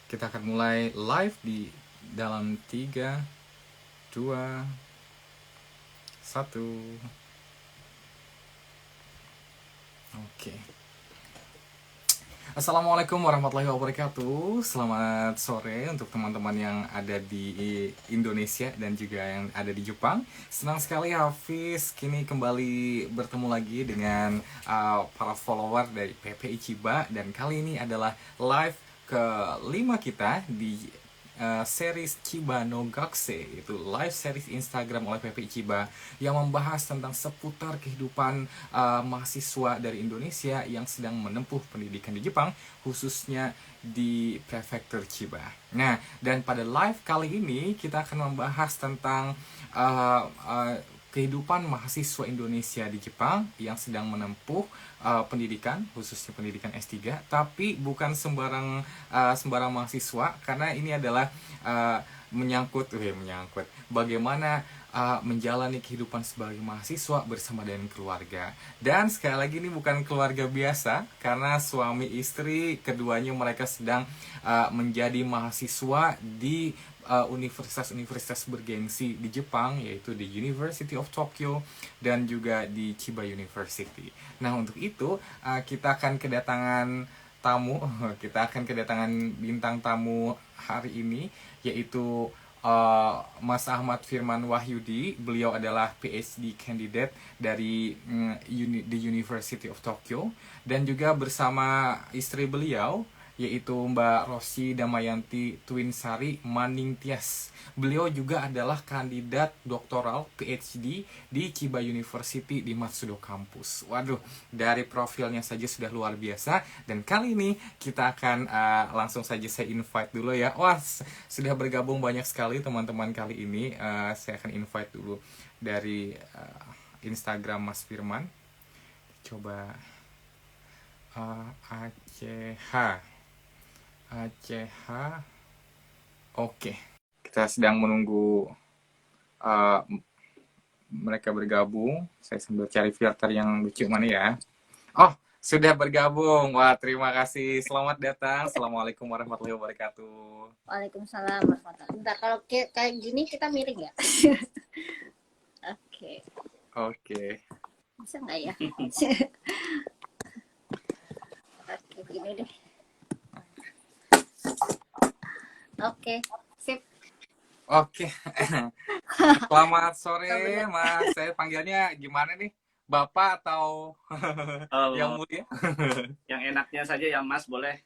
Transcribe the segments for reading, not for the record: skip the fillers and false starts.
Kita akan mulai live di dalam 3, 2, 1. Oke. Assalamualaikum warahmatullahi wabarakatuh. Selamat sore untuk teman-teman yang ada di Indonesia dan juga yang ada di Jepang. Senang sekali Hafiz kini kembali bertemu lagi dengan para follower dari PP Ichiba. Dan kali ini adalah live kelima kita di series Chiba no Gakse, itu live series Instagram oleh PP Chiba yang membahas tentang seputar kehidupan mahasiswa dari Indonesia yang sedang menempuh pendidikan di Jepang, khususnya di prefektur Chiba. Nah, dan pada live kali ini kita akan membahas tentang uh, uh, kehidupan mahasiswa Indonesia di Jepang yang sedang menempuh pendidikan, khususnya pendidikan S3, tapi bukan sembarang mahasiswa, karena ini adalah menyangkut bagaimana menjalani kehidupan sebagai mahasiswa bersama dengan keluarga. Dan sekali lagi ini bukan keluarga biasa, karena suami istri keduanya mereka sedang menjadi mahasiswa di universitas-universitas bergengsi di Jepang, yaitu di University of Tokyo dan juga di Chiba University. Nah, untuk itu kita akan kedatangan tamu, kita akan kedatangan bintang tamu hari ini, yaitu Mas Ahmad Firman Wahyudi. Beliau adalah PhD candidate dari the University of Tokyo, dan juga bersama istri beliau, yaitu Mbak Rosi Damayanti Twinsari Maningtyas. Beliau juga adalah kandidat doktoral PhD di Chiba University di Matsudo Campus. Waduh, dari profilnya saja sudah luar biasa. Dan kali ini kita akan langsung saja saya invite dulu ya. Wah, sudah bergabung banyak sekali teman-teman kali ini. Saya akan invite dulu dari Instagram Mas Firman. Coba ACH. Oke. Kita sedang menunggu mereka bergabung. Saya sambil cari filter yang lucu mana ya. Oh, sudah bergabung. Wah, terima kasih. Selamat datang. Assalamualaikum warahmatullahi wabarakatuh. Waalaikumsalam warahmatullahi wabarakatuh. Bentar, kalau kayak gini kita miring ya? Oke. Oke. Bisa nggak ya? Oke, begini deh. Oke, sip. Oke. Selamat sore, Mas. Saya panggilnya gimana nih? Bapak atau yang mulia? Yang enaknya saja ya, Mas, boleh.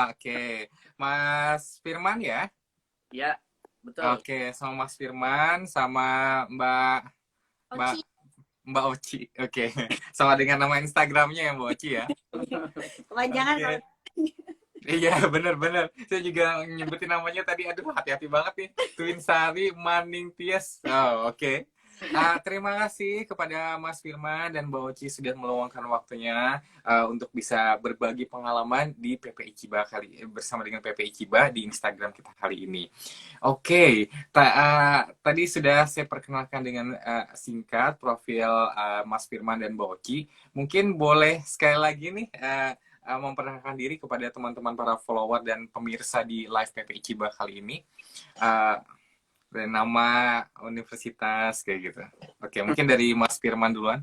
Oke. Mas Firman ya? Ya, betul. Oke, sama Mas Firman, sama Mbak Oci. Oke. Sama dengan nama Instagramnya ya, Mbak Oci ya? Kepanjangan. Okay. Iya, bener-bener. Saya juga nyebutin namanya tadi. Aduh, hati-hati banget nih. Twinsari Maningtyas. Oh, oke. Terima kasih kepada Mas Firman dan Mbak Oci sudah meluangkan waktunya untuk bisa berbagi pengalaman di PP Ichiba bersama dengan PP Ichiba di Instagram kita kali ini. Oke, tadi sudah saya perkenalkan dengan singkat profil Mas Firman dan Mbak Oci. Mungkin boleh sekali lagi nih memperkenalkan diri kepada teman-teman para follower dan pemirsa di live PP Ichiba kali ini. Dari nama universitas kayak gitu. Oke, mungkin dari Mas Firman duluan.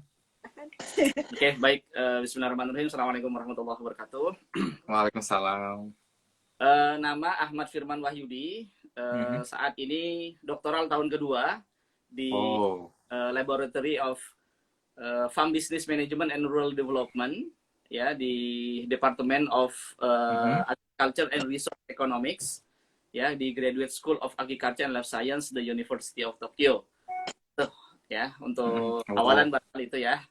Oke, baik. Bismillahirrahmanirrahim. Assalamualaikum warahmatullahi wabarakatuh. Waalaikumsalam. Nama Ahmad Firman Wahyudi. Saat ini doktoral tahun kedua di Laboratory of Farm Business Management and Rural Development, ya, di Department of Agriculture and Resource Economics, ya, di Graduate School of Agriculture and Life Science, the University of Tokyo. Tuh, ya, untuk awalan bakal itu ya.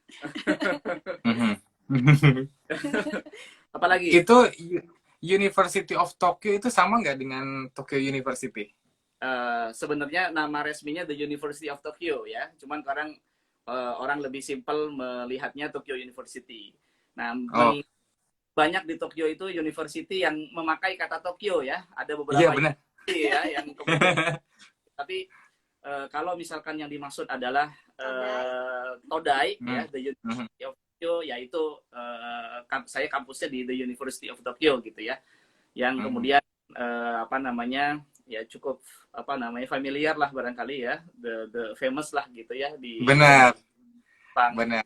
Apalagi? Itu University of Tokyo itu sama nggak dengan Tokyo University? Sebenarnya nama resminya the University of Tokyo ya. Cuman sekarang orang lebih simpel melihatnya Tokyo University. Nah, banyak di Tokyo itu university yang memakai kata Tokyo ya. Ada beberapa ya yang kemudian. Tapi kalau misalkan yang dimaksud adalah Todai ya, the University of Tokyo, yaitu saya kampusnya di the University of Tokyo gitu ya. Yang kemudian apa namanya ya cukup apa namanya familiar lah barangkali ya, the famous lah gitu ya di Benar, Jepang. benar.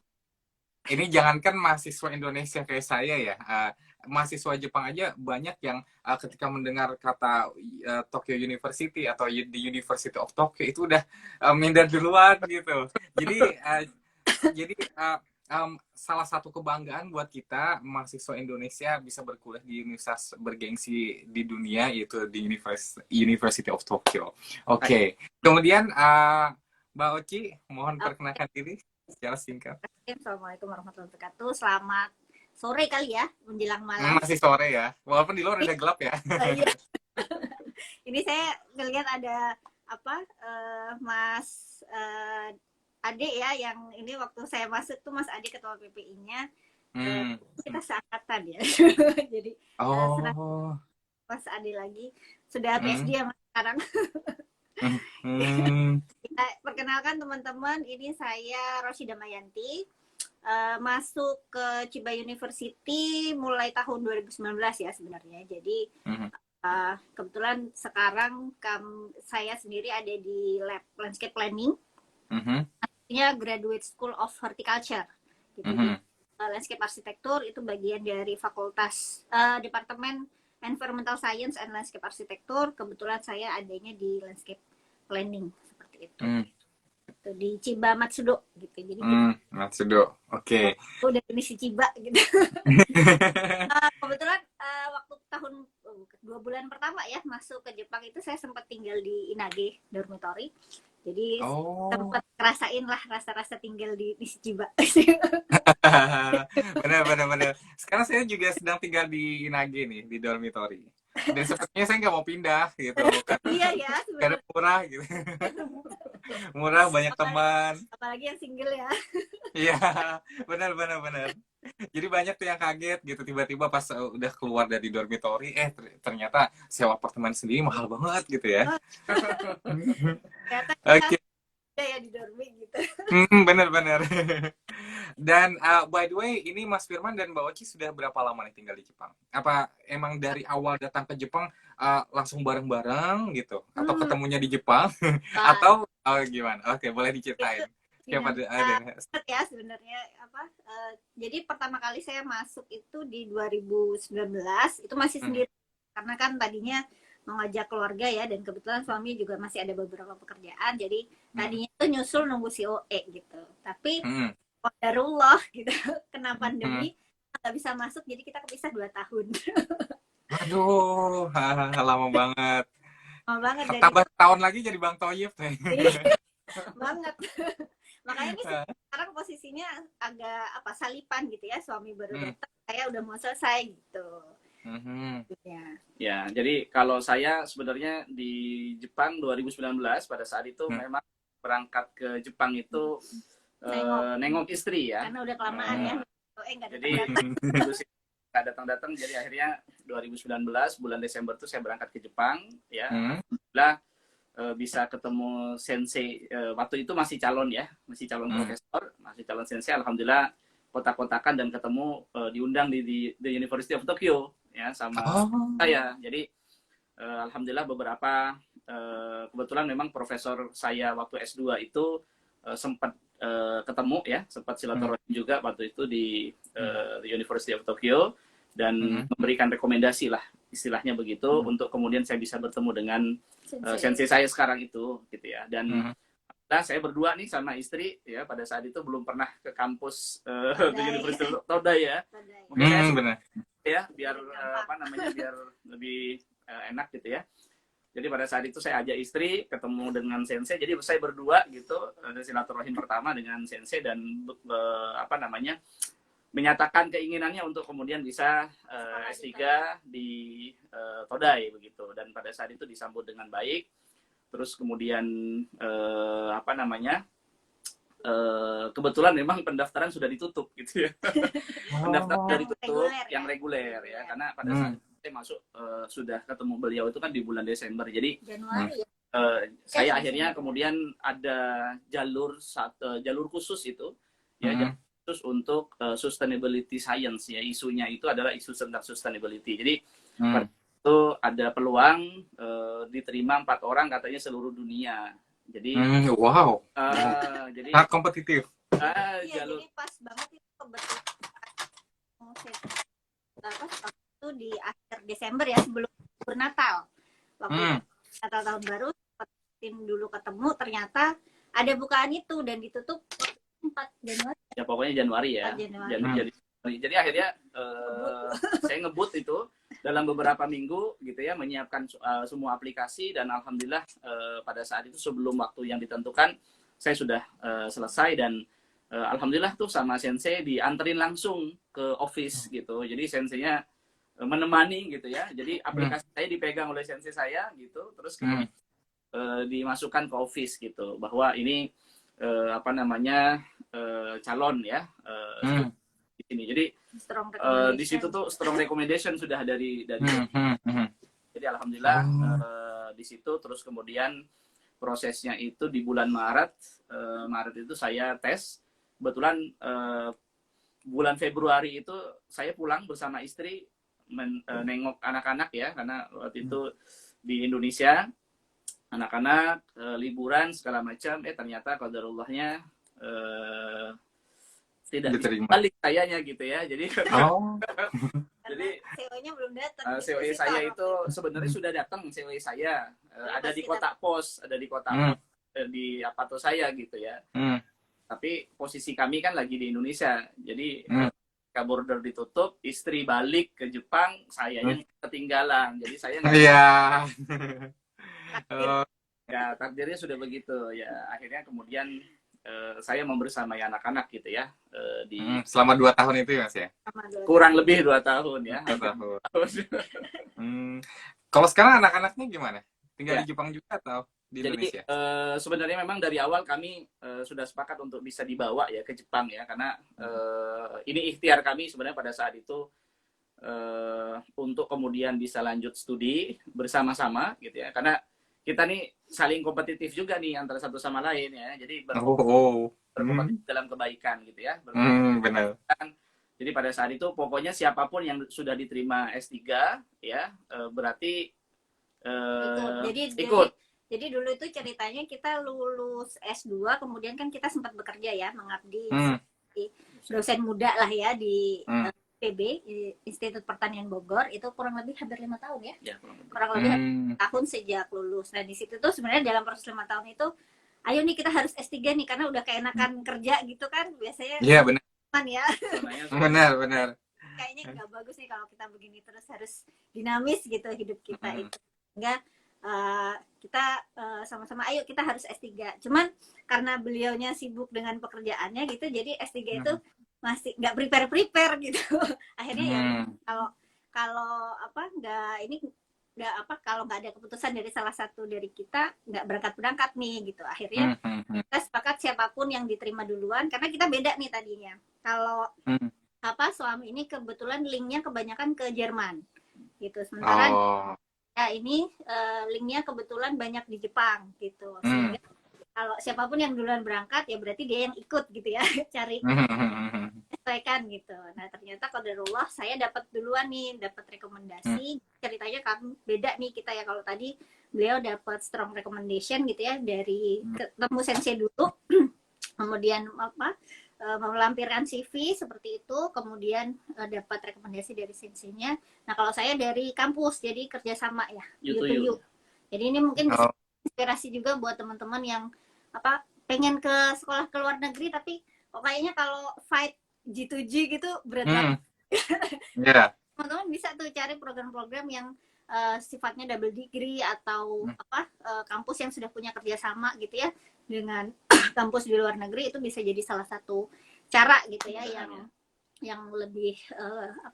Ini jangankan mahasiswa Indonesia kayak saya ya, mahasiswa Jepang aja banyak yang ketika mendengar kata Tokyo University atau the University of Tokyo itu udah minder duluan gitu. Jadi salah satu kebanggaan buat kita mahasiswa Indonesia bisa berkuliah di universitas bergengsi di dunia, yaitu di University of Tokyo. Oke. Kemudian Mbak Oci, mohon perkenalkan diri secara singkat. Assalamualaikum warahmatullahi wabarakatuh. Selamat sore kali ya, menjelang malam. Masih sore ya, walaupun di luar udah gelap ya. Iya. Ini saya ngelihat ada apa Mas Ade ya, yang ini waktu saya masuk tuh Mas Ade ketua PPI-nya. Kita seangkatan ya. Jadi Mas Ade lagi sudah PSD ya Mas sekarang. Kita perkenalkan teman-teman, ini saya Roshida Mayanti, masuk ke Chiba University mulai tahun 2019 ya sebenarnya. Jadi kebetulan sekarang saya sendiri ada di lab landscape planning, artinya Graduate School of Horticulture. Gitu. Landscape arsitektur itu bagian dari fakultas Departemen Environmental Science and Landscape Architecture. Kebetulan saya adanya di landscape planning seperti itu. Itu di Chiba Matsudo gitu. Jadi Matsudo. Oke. Aku dari misi Chiba gitu. Kebetulan waktu tahun 2 bulan pertama ya masuk ke Jepang itu saya sempat tinggal di Inage dormitory. Jadi sempat ngerasain lah rasa-rasa tinggal di Chiba. Benar. Sekarang saya juga sedang tinggal di Inage nih, di dormitory. Dan sepertinya saya nggak mau pindah gitu. Iya ya. Karena murah gitu. Murah, banyak teman. Apalagi yang single ya. Iya, benar. Jadi banyak tuh yang kaget gitu, tiba-tiba pas udah keluar dari dormitory, ternyata sewa apartemen sendiri mahal banget gitu ya. Oke. Ya di dormi gitu. Bener. Dan by the way, ini Mas Firman dan Mbak Oci sudah berapa lama nih tinggal di Jepang? Apa emang dari awal datang ke Jepang langsung bareng-bareng gitu? Atau ketemunya di Jepang? Atau gimana? Oke, boleh diceritain. Ya sebenarnya jadi pertama kali saya masuk itu di 2019 itu masih sendiri karena kan tadinya mau ngajak keluarga ya, dan kebetulan suami juga masih ada beberapa pekerjaan, jadi tadinya tuh nyusul nunggu COE gitu, tapi qadarullah gitu kena pandemi nggak bisa masuk, jadi kita kepisah 2 tahun. Aduh, lama banget. Dari tambah tahun lagi jadi Bang Toyib banget. Makanya ini sekarang posisinya agak salipan gitu ya, suami baru datang, saya udah mau selesai gitu. Ya, jadi kalau saya sebenarnya di Jepang 2019 pada saat itu memang berangkat ke Jepang itu nengok istri ya. Karena udah kelamaan ya. Jadi nggak datang-datang, jadi akhirnya 2019 bulan Desember tuh saya berangkat ke Jepang ya. Alhamdulillah bisa ketemu sensei, waktu itu masih calon profesor, masih calon sensei. Alhamdulillah kontak-kontakan dan ketemu, diundang di The University of Tokyo ya sama saya. Jadi alhamdulillah beberapa kebetulan memang profesor saya waktu S2 itu sempat ketemu ya, sempat silaturahmi juga waktu itu di The University of Tokyo, dan memberikan rekomendasi lah istilahnya begitu untuk kemudian saya bisa bertemu dengan sensei saya sekarang itu gitu ya. Dan saya berdua nih sama istri ya, pada saat itu belum pernah ke kampus The University of Todai ya. Mungkin saya benar ya, biar biar lebih enak gitu ya. Jadi pada saat itu saya ajak istri ketemu dengan sensei, jadi saya berdua gitu silaturahim pertama dengan sensei, dan menyatakan keinginannya untuk kemudian bisa S3 di Todai begitu. Dan pada saat itu disambut dengan baik. Terus kemudian kebetulan memang pendaftaran sudah ditutup gitu ya. Pendaftaran sudah ditutup yang reguler ya, karena pada saat saya masuk sudah ketemu beliau itu kan di bulan Desember. Jadi Januari saya akhirnya kemudian ada jalur khusus itu ya, jalur khusus untuk sustainability science ya, isunya itu adalah isu tentang sustainability. Jadi pada itu ada peluang diterima 4 orang katanya seluruh dunia. Jadi wow. Jadi sangat kompetitif. Iya, jadi pas banget itu kebetulan itu di akhir Desember ya, sebelum Natal. Waktu Natal tahun baru, tim dulu ketemu, ternyata ada bukaan itu dan ditutup 4 Januari. Ya pokoknya Januari ya. Jadi akhirnya saya ngebut itu dalam beberapa minggu gitu ya, menyiapkan semua aplikasi, dan alhamdulillah pada saat itu sebelum waktu yang ditentukan saya sudah selesai, dan alhamdulillah tuh sama sensei dianterin langsung ke office gitu. Jadi senseinya menemani gitu ya. Jadi aplikasi saya dipegang oleh sensei saya gitu, terus dimasukkan ke office gitu, bahwa ini calon ya di sini. Jadi di situ tuh strong recommendation sudah dari jadi alhamdulillah di situ. Terus kemudian prosesnya itu di bulan Maret itu saya tes. Kebetulan bulan Februari itu saya pulang bersama istri nengok anak-anak ya, karena waktu itu di Indonesia anak-anak liburan segala macam, ternyata qadarullahnya tidak balik sayanya gitu ya. Jadi jadi CEO-nya belum datang. CEO saya itu sebenarnya sudah datang. CEO saya ada di kotak pos, di apartemen saya gitu ya. Tapi posisi kami kan lagi di Indonesia, jadi border ditutup, istri balik ke Jepang, sayanya ketinggalan. Jadi saya ya takdirnya sudah begitu ya. Akhirnya kemudian saya membersamai anak-anak gitu ya selama 2 tahun itu ya Mas ya? Kurang lebih 2 tahun ya. 2 tahun. Kalau sekarang anak-anaknya gimana? Tinggal di Jepang juga atau di Indonesia? Jadi sebenarnya memang dari awal kami sudah sepakat untuk bisa dibawa ya ke Jepang ya, karena ini ikhtiar kami sebenarnya pada saat itu untuk kemudian bisa lanjut studi bersama-sama gitu ya, karena kita nih saling kompetitif juga nih antara satu sama lain ya, jadi berkompetitif dalam kebaikan gitu ya. Benar. Jadi pada saat itu pokoknya siapapun yang sudah diterima S3 ya berarti ikut. Jadi dulu itu ceritanya kita lulus S2, kemudian kan kita sempat bekerja ya, mengabdi dosen muda lah ya di PB, Institut Pertanian Bogor, itu kurang lebih hampir 5 tahun ya, kurang lebih 5 tahun sejak lulus. Nah di situ tuh sebenarnya dalam proses 5 tahun itu, ayo nih kita harus S3 nih, karena udah keenakan kerja gitu kan, biasanya. Iya benar. Ya. Benar. Kayaknya nggak bagus nih kalau kita begini terus, harus dinamis gitu hidup kita itu. Sehingga kita sama-sama ayo kita harus S3. Cuman karena beliaunya sibuk dengan pekerjaannya gitu, jadi S3 itu masih nggak prepare gitu. Akhirnya ya kalau nggak ada keputusan dari salah satu dari kita, nggak berangkat nih gitu. Akhirnya kita sepakat siapapun yang diterima duluan, karena kita beda nih tadinya. Kalau suami ini kebetulan linknya kebanyakan ke Jerman gitu, sementara ya ini linknya kebetulan banyak di Jepang gitu. Sehingga kalau siapapun yang duluan berangkat ya berarti dia yang ikut gitu ya, cari sesuaikan gitu. Nah ternyata qadarullah saya dapat duluan nih, dapat rekomendasi. Ceritanya kan beda nih kita ya, kalau tadi beliau dapat strong recommendation gitu ya dari ketemu sensei dulu, kemudian melampirkan CV seperti itu, kemudian dapat rekomendasi dari senseinya. Nah kalau saya dari kampus, jadi kerjasama ya, you. Jadi ini mungkin bisa inspirasi juga buat teman-teman yang pengen ke sekolah ke luar negeri, tapi kayaknya kalau fight G2G gitu berat banget. Teman-teman bisa tuh cari program-program yang sifatnya double degree atau kampus yang sudah punya kerjasama gitu ya dengan kampus di luar negeri, itu bisa jadi salah satu cara gitu ya yang lebih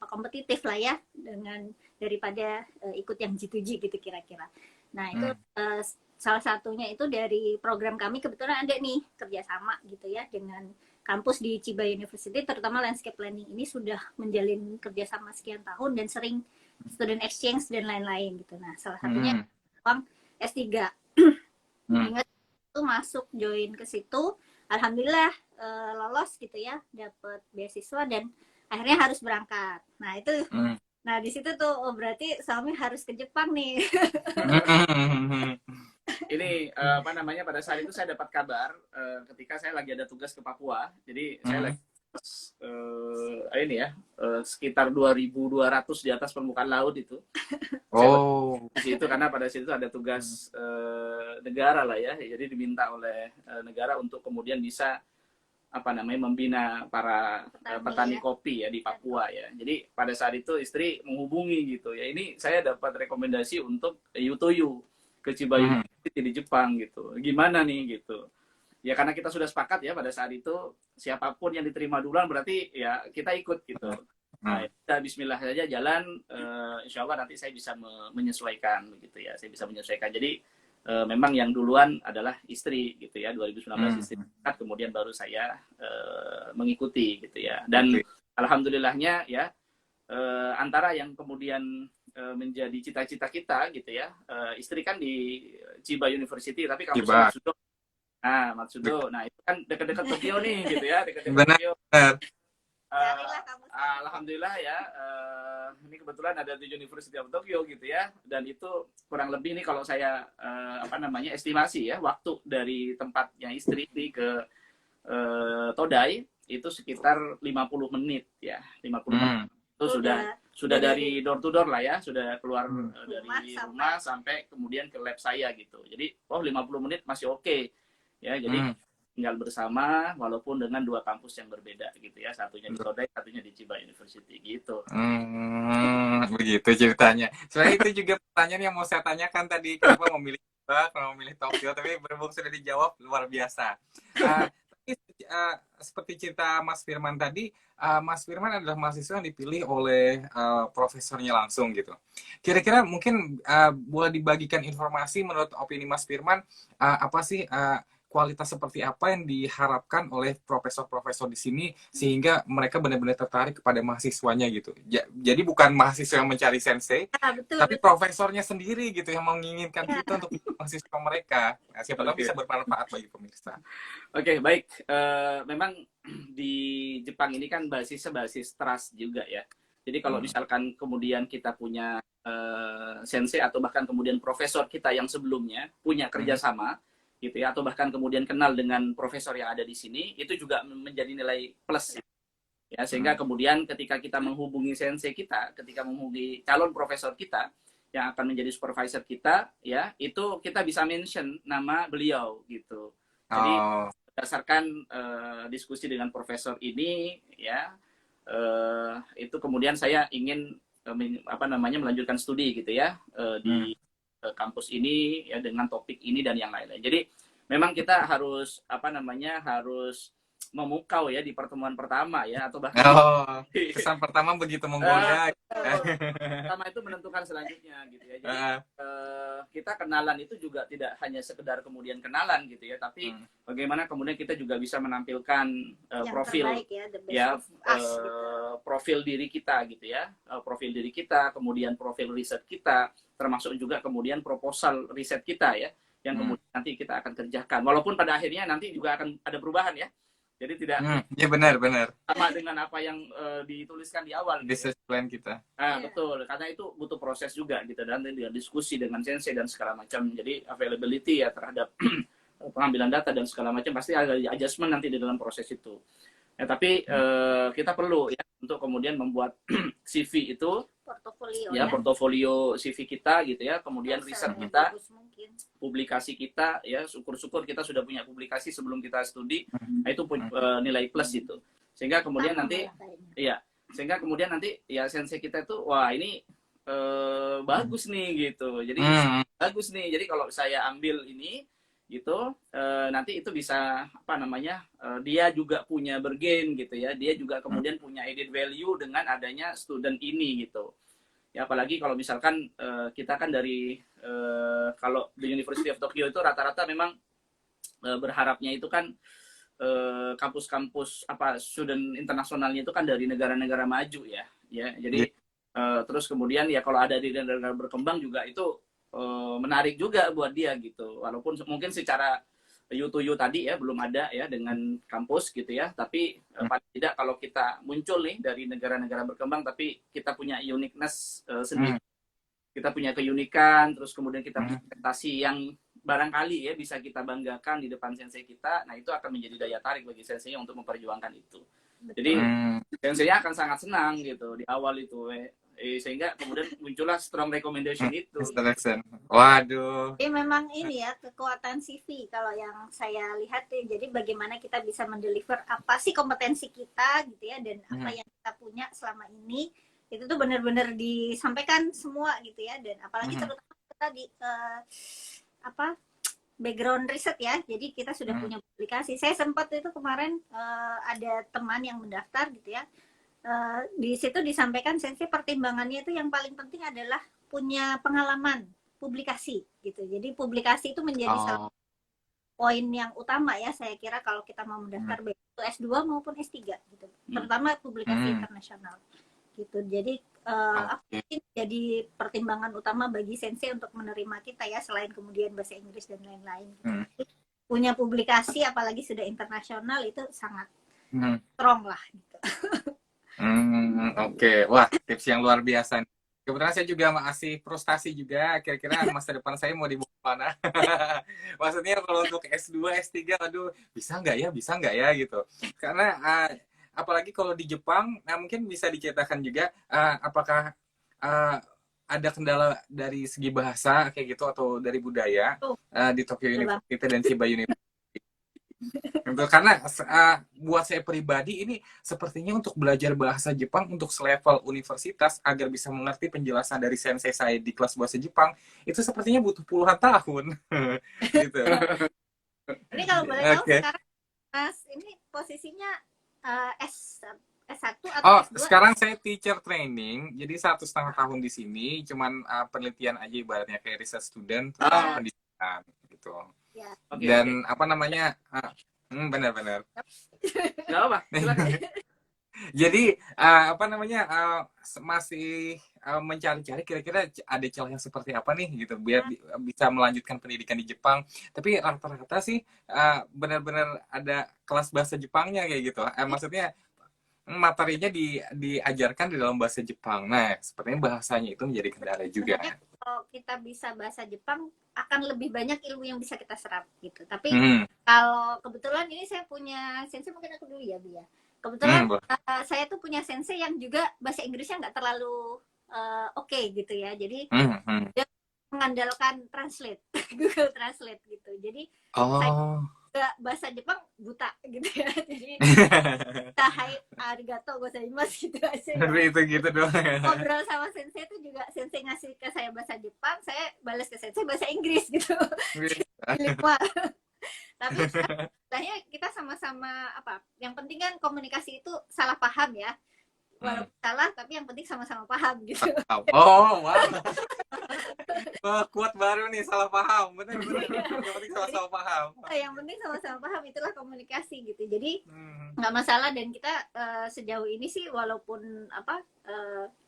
kompetitif lah ya dengan daripada ikut yang G2G gitu kira-kira. Nah itu salah satunya itu dari program kami, kebetulan ada nih kerjasama gitu ya dengan kampus di Chiba University, terutama landscape planning ini sudah menjalin kerjasama sekian tahun dan sering student exchange dan lain-lain gitu. Nah salah satunya S3 ingat itu masuk join ke situ, alhamdulillah lolos gitu ya, dapat beasiswa dan akhirnya harus berangkat. Nah itu Nah, di situ tuh, oh berarti suami harus ke Jepang nih. Ini apa namanya, pada saat itu saya dapat kabar ketika saya lagi ada tugas ke Papua. Jadi saya lagi ini ya sekitar 2.200 di atas permukaan laut itu. Oh. Di situ karena pada situ ada tugas negara lah ya. Jadi diminta oleh negara untuk kemudian bisa apa namanya membina para petani kopi ya di Papua ya. Jadi pada saat itu istri menghubungi gitu ya. Ini saya dapat rekomendasi untuk Yutoyu ke Chiba University di Jepang gitu. Gimana nih gitu. Ya karena kita sudah sepakat ya pada saat itu siapapun yang diterima duluan berarti ya kita ikut gitu. Nah, kita bismillah saja jalan, insya Allah nanti saya bisa menyesuaikan begitu ya. Saya bisa menyesuaikan. Jadi memang yang duluan adalah istri gitu ya, 2019 istri, kemudian baru saya mengikuti gitu ya. Dan alhamdulillahnya ya antara yang kemudian menjadi cita-cita kita gitu ya, istri kan di Chiba University tapi kampusnya Matsudo. Nah, Matsudo. Nah, itu kan dekat-dekat Tokyo nih gitu ya, dekat-dekat Tokyo. Alhamdulillah ya, ini kebetulan ada di University of Tokyo gitu ya, dan itu kurang lebih nih kalau saya apa namanya estimasi ya, waktu dari tempatnya istri ke Todai itu sekitar 50 menit ya, 50 menit. Itu sudah dari door to door lah ya, sudah keluar dari rumah sampai kemudian ke lab saya gitu. Jadi 50 menit masih oke. Ya, jadi tinggal bersama walaupun dengan dua kampus yang berbeda gitu ya, satunya di Todai, satunya di Chiba University gitu. Begitu ceritanya. Soalnya itu juga pertanyaan yang mau saya tanyakan tadi, kenapa memilih Chiba, kenapa memilih Tokyo, tapi berhubung sudah dijawab luar biasa. Tapi seperti cerita Mas Firman tadi, Mas Firman adalah mahasiswa yang dipilih oleh profesornya langsung gitu. Kira-kira mungkin boleh dibagikan informasi menurut opini Mas Firman, apa sih kualitas seperti apa yang diharapkan oleh profesor-profesor di sini sehingga mereka benar-benar tertarik kepada mahasiswanya gitu. Jadi bukan mahasiswa yang mencari sensei, tapi profesornya sendiri gitu yang menginginkan kita untuk mahasiswa mereka. Nah, siapa tahu bisa bermanfaat bagi pemirsa. Oke, baik. Memang di Jepang ini kan basis trust juga ya. Jadi kalau misalkan kemudian kita punya sensei atau bahkan kemudian profesor kita yang sebelumnya punya kerjasama gitu ya, atau bahkan kemudian kenal dengan profesor yang ada di sini, itu juga menjadi nilai plus ya, sehingga kemudian ketika kita menghubungi sensei kita, ketika menghubungi calon profesor kita yang akan menjadi supervisor kita ya, itu kita bisa mention nama beliau gitu. Jadi berdasarkan diskusi dengan profesor ini ya, itu kemudian saya ingin apa namanya melanjutkan studi gitu ya di kampus ini ya dengan topik ini dan yang lain-lain. Jadi memang kita harus apa namanya harus memukau ya di pertemuan pertama ya, atau bahkan kesan pertama begitu menggoda. Pertama itu menentukan selanjutnya gitu ya. Jadi kita kenalan itu juga tidak hanya sekedar kemudian kenalan gitu ya, tapi bagaimana kemudian kita juga bisa menampilkan profil ya, profil diri kita gitu ya, profil diri kita, kemudian profil riset kita, termasuk juga kemudian proposal riset kita ya, yang kemudian nanti kita akan kerjakan. Walaupun pada akhirnya nanti juga akan ada perubahan ya. Jadi tidak ya benar sama dengan apa yang dituliskan di awal. Business plan kita. Betul, karena itu butuh proses juga gitu, dan dengan diskusi dengan sensei dan segala macam. Jadi availability ya terhadap pengambilan data dan segala macam pasti ada adjustment nanti di dalam proses itu. Ya, tapi kita perlu ya untuk kemudian membuat CV itu portofolio CV kita gitu ya, kemudian riset kita, publikasi kita ya, syukur-syukur kita sudah punya publikasi sebelum kita studi, nah, itu nilai plus itu, sehingga kemudian nanti ya sensei kita itu wah ini bagus nih gitu, jadi bagus nih, jadi kalau saya ambil ini gitu nanti itu bisa apa namanya dia juga punya bergain gitu ya, dia juga kemudian punya added value dengan adanya student ini gitu ya. Apalagi kalau misalkan kita kan dari kalau di University of Tokyo itu rata-rata memang berharapnya itu kan kampus-kampus apa student internasionalnya itu kan dari negara-negara maju ya jadi terus kemudian ya kalau ada di negara berkembang juga itu menarik juga buat dia gitu, walaupun mungkin secara you to you tadi ya, belum ada ya dengan kampus gitu ya. Tapi paling tidak kalau kita muncul nih dari negara-negara berkembang, tapi kita punya uniqueness sendiri, kita punya keunikan, terus kemudian kita punya prestasi yang barangkali ya bisa kita banggakan di depan sensei kita. Nah, itu akan menjadi daya tarik bagi sensei untuk memperjuangkan itu. Jadi sensei-nya akan sangat senang gitu di awal itu, sehingga kemudian muncullah strong recommendation itu. Waduh. Jadi memang ini ya kekuatan CV kalau yang saya lihat ya. Jadi bagaimana kita bisa mendeliver apa sih kompetensi kita gitu ya, dan apa yang kita punya selama ini itu tuh benar-benar disampaikan semua gitu ya. Dan apalagi terutama kita di background riset ya, jadi kita sudah punya publikasi. Saya sempat itu kemarin ada teman yang mendaftar gitu ya, di situ disampaikan sensei pertimbangannya itu yang paling penting adalah punya pengalaman publikasi gitu. Jadi publikasi itu menjadi salah satu poin yang utama ya, saya kira kalau kita mau mendaftar baik itu S2 maupun S3 gitu, terutama publikasi internasional gitu. Jadi mungkin jadi pertimbangan utama bagi sensei untuk menerima kita ya, selain kemudian bahasa Inggris dan lain-lain gitu. Punya publikasi apalagi sudah internasional itu sangat strong lah gitu. Oke. Wah, tips yang luar biasa. Kebetulan saya juga masih frustasi juga, kira-kira masa depan saya mau dibawa mana. Maksudnya kalau untuk S2, S3, aduh, bisa nggak ya gitu. Karena apalagi kalau di Jepang, mungkin bisa diceritakan juga apakah ada kendala dari segi bahasa kayak gitu atau dari budaya di Tokyo University dan Chiba University. Karena buat saya pribadi ini sepertinya untuk belajar bahasa Jepang untuk selevel universitas agar bisa mengerti penjelasan dari sensei saya di kelas bahasa Jepang itu sepertinya butuh puluhan tahun. Gitu. Ini kalau boleh tahu sekarang Mas ini posisinya S1 atau S2? Sekarang saya teacher training, jadi 1,5 tahun di sini, cuman penelitian aja ibaratnya kayak research student tentang pendidikan gitu. Ya. Dan apa namanya? Benar-benar. Nggak apa, silakan. Jadi apa namanya masih mencari-cari kira-kira ada celah yang seperti apa nih gitu biar bisa melanjutkan pendidikan di Jepang. Tapi rata-rata sih benar-benar ada kelas bahasa Jepangnya kayak gitu. Maksudnya materinya diajarkan di dalam bahasa Jepang. Nah, sepertinya bahasanya itu menjadi kendala juga. Kalau kita bisa bahasa Jepang akan lebih banyak ilmu yang bisa kita serap gitu. Tapi kalau kebetulan ini saya punya sensei, mungkin aku dulu ya, Bia. Kebetulan saya tuh punya sensei yang juga bahasa Inggrisnya nggak terlalu oke gitu ya. Jadi dia mengandalkan translate, Google Translate gitu. Jadi saya bahasa Jepang buta gitu ya. Jadi hai arigato gozaimasu gitu aja. Itu gitu doang. Ngobrol sama sensei itu juga sensei ngasih ke saya bahasa Jepang, saya balas ke sensei bahasa Inggris gitu. Tapi sebenarnya kita sama-sama yang penting kan komunikasi itu salah paham ya. Walaupun salah, tapi yang penting sama-sama paham gitu. Oh, wow. Kuat baru nih, salah paham. Benar-benar. Yang penting sama-sama paham. Yang penting sama-sama paham, itulah komunikasi gitu. Jadi nggak masalah, dan kita sejauh ini sih walaupun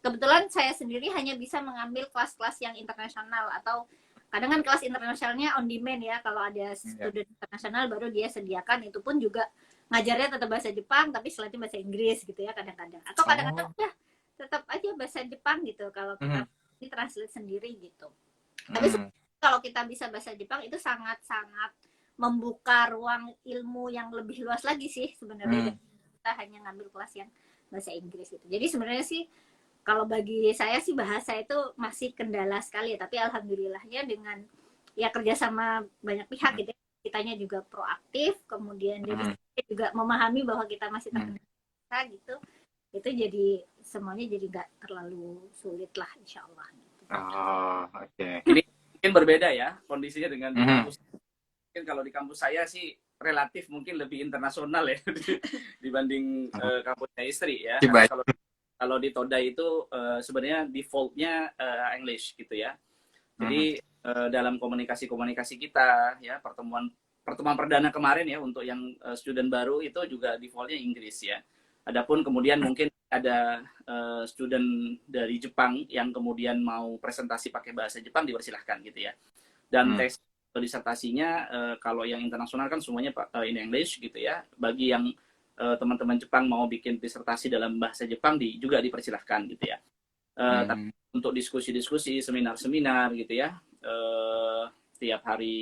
kebetulan saya sendiri hanya bisa mengambil kelas-kelas yang internasional, atau kadang kan kelas internasionalnya on demand ya, kalau ada student internasional baru dia sediakan, itu pun juga ngajarnya tetap bahasa Jepang tapi selanjutnya bahasa Inggris gitu ya kadang-kadang, atau kadang-kadang tetap aja bahasa Jepang gitu kalau kita ini translate sendiri gitu. Tapi kalau kita bisa bahasa Jepang itu sangat-sangat membuka ruang ilmu yang lebih luas lagi sih sebenarnya. Kita hanya ngambil kelas yang bahasa Inggris gitu. Jadi sebenarnya sih kalau bagi saya sih bahasa itu masih kendala sekali, tapi alhamdulillahnya dengan ya kerjasama banyak pihak gitu, kitanya juga proaktif, kemudian juga memahami bahwa kita masih terkendala gitu, itu jadi semuanya jadi nggak terlalu sulit lah, insya Allah. Gitu. Oke. Ini mungkin berbeda ya kondisinya dengan di kampus. Mungkin kalau di kampus saya sih relatif mungkin lebih internasional ya dibanding kampusnya istri ya. Kalau di Toda itu sebenarnya defaultnya English gitu ya. Jadi dalam komunikasi kita ya, pertemuan perdana kemarin ya untuk yang student baru itu juga defaultnya Inggris ya. Adapun kemudian mungkin ada student dari Jepang yang kemudian mau presentasi pakai bahasa Jepang, dipersilahkan gitu ya. Dan disertasinya kalau yang internasional kan semuanya in English gitu ya. Bagi yang teman-teman Jepang mau bikin disertasi dalam bahasa Jepang juga dipersilahkan gitu ya. Tapi untuk diskusi-diskusi, seminar-seminar gitu ya, tiap hari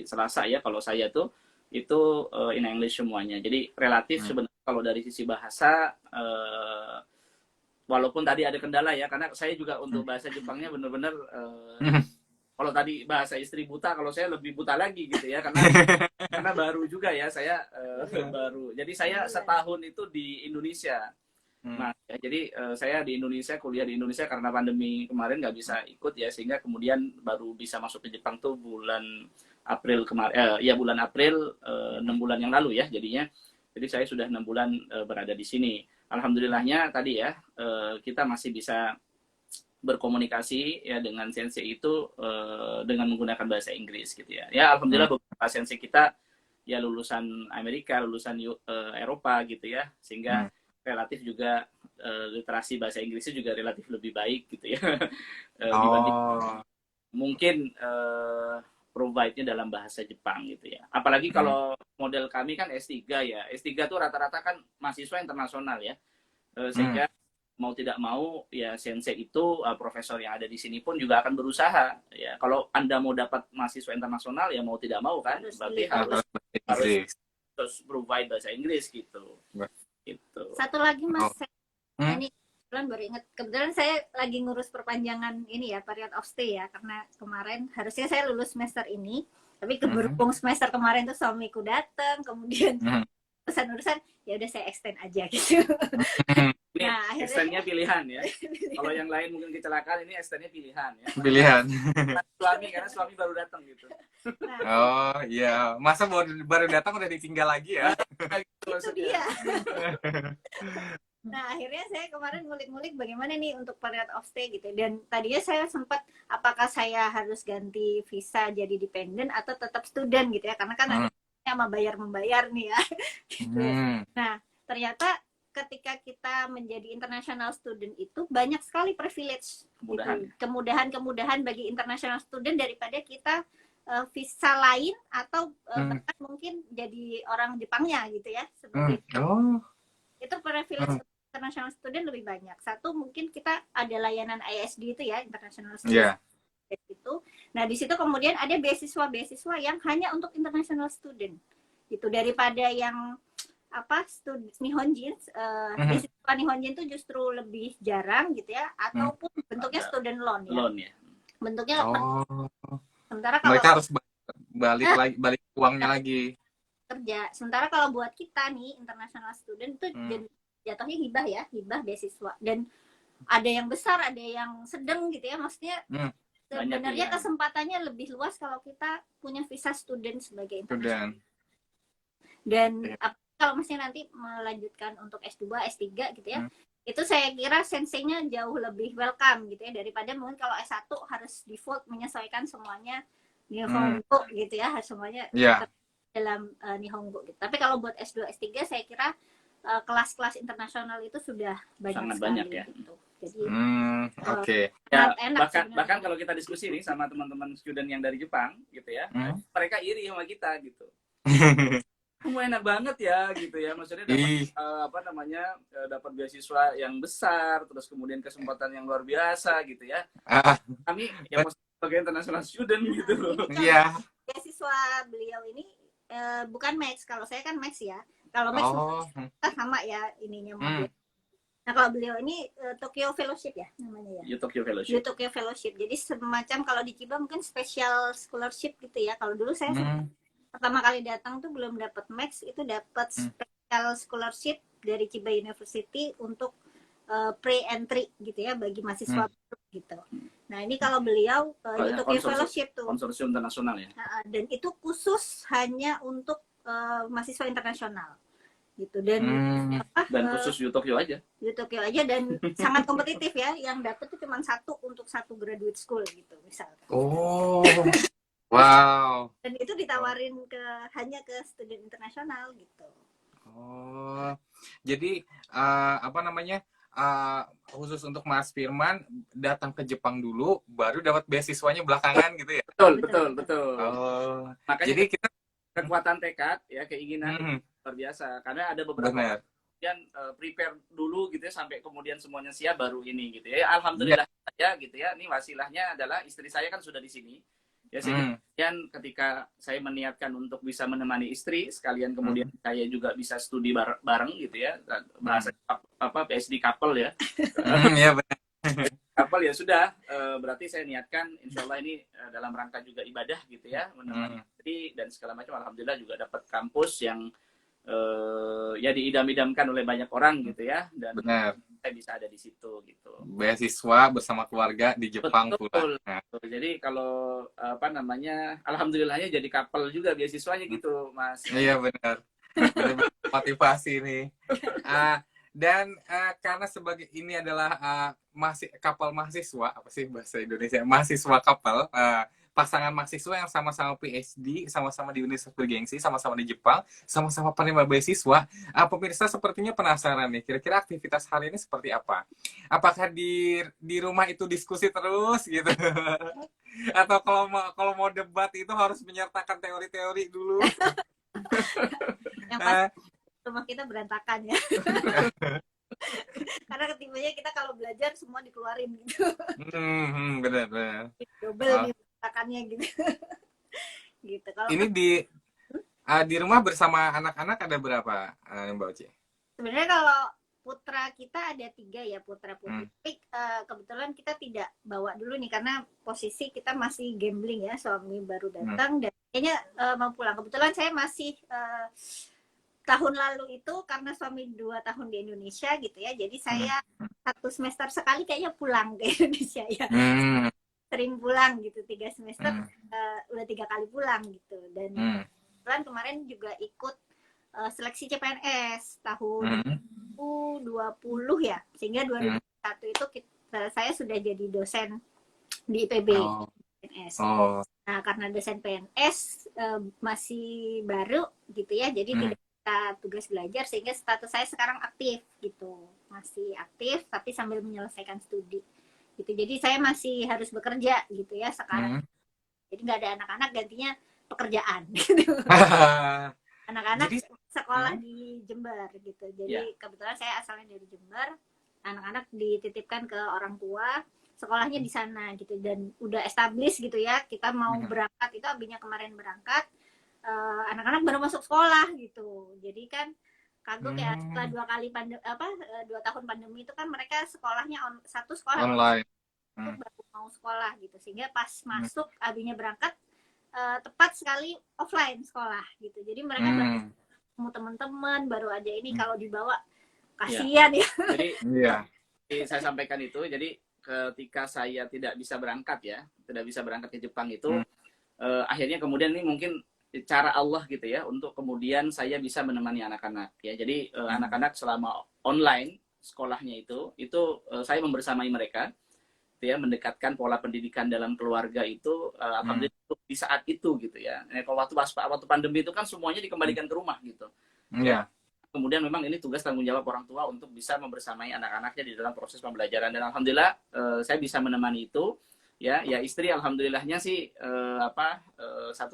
Selasa ya kalau saya tuh itu in English semuanya. Jadi relatif sebenarnya kalau dari sisi bahasa walaupun tadi ada kendala ya, karena saya juga untuk bahasa Jepangnya benar-benar kalau tadi bahasa istri buta, kalau saya lebih buta lagi gitu ya, karena baru juga ya saya baru. Jadi saya setahun itu di Indonesia. Nah, ya, jadi saya di Indonesia, kuliah di Indonesia karena pandemi kemarin nggak bisa ikut ya, sehingga kemudian baru bisa masuk ke Jepang tuh bulan April kemarin, ya bulan April 6 bulan yang lalu ya jadinya. Jadi saya sudah 6 bulan berada di sini. Alhamdulillahnya tadi ya kita masih bisa berkomunikasi ya dengan sensei itu dengan menggunakan bahasa Inggris gitu ya. Ya alhamdulillah beberapa sensei kita ya lulusan Amerika, lulusan Eropa gitu ya, sehingga relatif juga literasi bahasa Inggrisnya juga relatif lebih baik gitu ya dibanding mungkin provide-nya dalam bahasa Jepang gitu ya. Apalagi kalau model kami kan S3 ya. S3 tuh rata-rata kan mahasiswa internasional ya. Sehingga mau tidak mau ya sensei itu profesor yang ada di sini pun juga akan berusaha ya. Kalau Anda mau dapat mahasiswa internasional ya mau tidak mau kan berarti harus provide bahasa Inggris gitu. Gitu. Satu lagi Mas, ini kebetulan baru ingat, kebetulan saya lagi ngurus perpanjangan ini ya, period of stay ya, karena kemarin harusnya saya lulus semester ini, tapi berhubung semester kemarin tuh suamiku datang, kemudian urusan-urusan, ya udah saya extend aja gitu. Nah, extendnya pilihan ya. Kalau yang lain mungkin kecelakaan, ini extendnya pilihan ya. Pilihan. Suami, karena suami baru datang gitu. Nah, oh iya, masa baru datang udah ditinggal lagi ya? Itu dia. Nah, akhirnya saya kemarin ngulik-ngulik bagaimana nih untuk period of stay gitu. Dan tadinya saya sempat apakah saya harus ganti visa jadi dependent atau tetap student gitu ya. Karena kan ada sama bayar-membayar nih ya. Gitu. Nah, ternyata ketika kita menjadi international student itu banyak sekali privilege. Kemudahan-kemudahan bagi international student daripada kita visa lain atau bahkan mungkin jadi orang Jepangnya gitu ya. Seperti itu privilege international student lebih banyak. Satu mungkin kita ada layanan ISD itu ya, international student itu. Nah di situ kemudian ada beasiswa yang hanya untuk international student. Gitu daripada yang Nihonjin, beasiswa Nihonjin itu justru lebih jarang gitu ya, ataupun bentuknya student loan ya. Loan ya. Bentuknya sementara kalau mereka harus balik uangnya lagi kerja. Sementara kalau buat kita nih international student itu jatuhnya hibah beasiswa, dan ada yang besar ada yang sedang gitu ya, maksudnya sebenarnya kesempatannya lebih luas kalau kita punya visa student sebagai international. Dan kalau misalnya nanti melanjutkan untuk S2, S3 gitu ya, itu saya kira senseinya jauh lebih welcome gitu ya, daripada mungkin kalau S1 harus default menyesuaikan semuanya Nihongo gitu ya, semuanya dalam Nihongo gitu. Tapi kalau buat S2, S3 saya kira kelas-kelas internasional itu sudah sangat banyak ya. Gitu. Jadi ya, bahkan kalau kita diskusi nih sama teman-teman student yang dari Jepang gitu ya, mereka iri sama kita gitu. Kamu enak banget ya gitu ya, maksudnya dapat dapat beasiswa yang besar, terus kemudian kesempatan yang luar biasa gitu ya. Kami ya sebagai international student gitu. Iya. Beasiswa beliau ini bukan Max, kalau saya kan Max ya. Kalau Max sama ya ininya mobil. Nah kalau beliau ini Tokyo Fellowship ya namanya ya. Tokyo Fellowship. Jadi semacam kalau di Chiba mungkin special scholarship gitu ya. Kalau dulu saya pertama kali datang tuh belum dapat Max, itu dapat special scholarship dari Chiba University untuk pre-entry gitu ya bagi mahasiswa gitu. Nah ini kalau beliau Tokyo Fellowship tuh konsorsium internasional ya. Dan itu khusus hanya untuk mahasiswa internasional gitu, dan khusus Tokyo aja dan sangat kompetitif ya, yang dapat tuh cuma untuk satu graduate school gitu misalkan. Wow. Dan itu ditawarin hanya ke student internasional gitu. Jadi khusus untuk Mas Firman datang ke Jepang dulu, baru dapat beasiswanya belakangan gitu ya? Betul, betul, betul. Oh, makanya jadi kita kekuatan tekad ya, keinginan luar biasa. Karena ada beberapa yang prepare dulu gitu ya, sampai kemudian semuanya siap baru ini gitu ya. Alhamdulillah saja gitu ya. Ini wasilahnya adalah istri saya kan sudah di sini. Ya, sehingga kemudian ketika saya meniatkan untuk bisa menemani istri, sekalian kemudian saya juga bisa studi bareng gitu ya, bahasa PhD couple ya. Iya benar. Couple ya sudah, berarti saya niatkan insya Allah ini dalam rangka juga ibadah gitu ya, menemani istri dan segala macam. Alhamdulillah juga dapat kampus yang ya diidam-idamkan oleh banyak orang gitu ya, dan benar. saya bisa ada di situ gitu. Beasiswa bersama keluarga di Jepang pula. Nah. Jadi kalau apa namanya, alhamdulillahnya jadi couple juga beasiswanya gitu, Mas. Iya benar. Benar motivasi nih. Dan karena sebagai ini adalah masih kapal mahasiswa, apa sih bahasa Indonesia? Mahasiswa kapal, pasangan mahasiswa yang sama-sama PhD, sama-sama di Universitas Bergengsi, sama-sama di Jepang, sama-sama penerima beasiswa. Pemirsa sepertinya penasaran nih, kira-kira aktivitas hari ini seperti apa? Apakah di rumah itu diskusi terus gitu? Atau kalau mau debat itu harus menyertakan teori-teori dulu? Yang pasti rumah kita berantakan ya. Karena ketimanya kita kalau belajar semua dikeluarin gitu. Benar. Double berantakannya gitu. Gitu. Kalau ini di rumah bersama anak-anak ada berapa, Mbak Oci? Sebenarnya kalau putra kita ada 3 ya, putra putri. Kebetulan kita tidak bawa dulu nih karena posisi kita masih gambling ya, suami baru datang dan kayaknya mau pulang. Kebetulan saya masih tahun lalu itu karena suami 2 tahun di Indonesia gitu ya, jadi saya 1 semester sekali kayaknya pulang ke Indonesia ya. Sering pulang gitu, 3 semester udah 3 kali pulang gitu. Dan kebetulan kemarin juga ikut seleksi CPNS tahun 2020 ya, sehingga 2021 itu saya sudah jadi dosen di IPB. PNS. Nah karena dosen PNS masih baru gitu ya, jadi tidak tugas belajar, sehingga status saya sekarang aktif gitu, masih aktif tapi sambil menyelesaikan studi gitu. Jadi saya masih harus bekerja gitu ya sekarang. Jadi nggak ada anak-anak, gantinya pekerjaan gitu. Anak-anak sekolah di Jember gitu. Jadi kebetulan saya asalnya dari Jember, anak-anak dititipkan ke orang tua, sekolahnya di sana gitu, dan udah established gitu ya. Kita mau berangkat itu, abinya kemarin berangkat, anak-anak baru masuk sekolah gitu. Jadi kan kagok ya, setelah 2 tahun pandemi itu kan mereka sekolahnya satu sekolah online baru mau sekolah gitu, sehingga pas masuk abinya berangkat tepat sekali offline sekolah gitu. Jadi mereka baru ketemu teman-teman, baru aja ini kalau dibawa kasihan ya. Jadi saya sampaikan itu, jadi ketika saya tidak bisa berangkat ke Jepang itu, akhirnya kemudian ini mungkin cara Allah gitu ya, untuk kemudian saya bisa menemani anak-anak ya. Jadi anak-anak selama online sekolahnya itu saya membersamai mereka gitu ya, mendekatkan pola pendidikan dalam keluarga itu alhamdulillah di saat itu gitu ya. Kalau waktu pandemi itu kan semuanya dikembalikan ke rumah gitu. Kemudian memang ini tugas tanggung jawab orang tua untuk bisa membersamai anak-anaknya di dalam proses pembelajaran, dan alhamdulillah saya bisa menemani itu. Ya istri alhamdulillahnya sih 1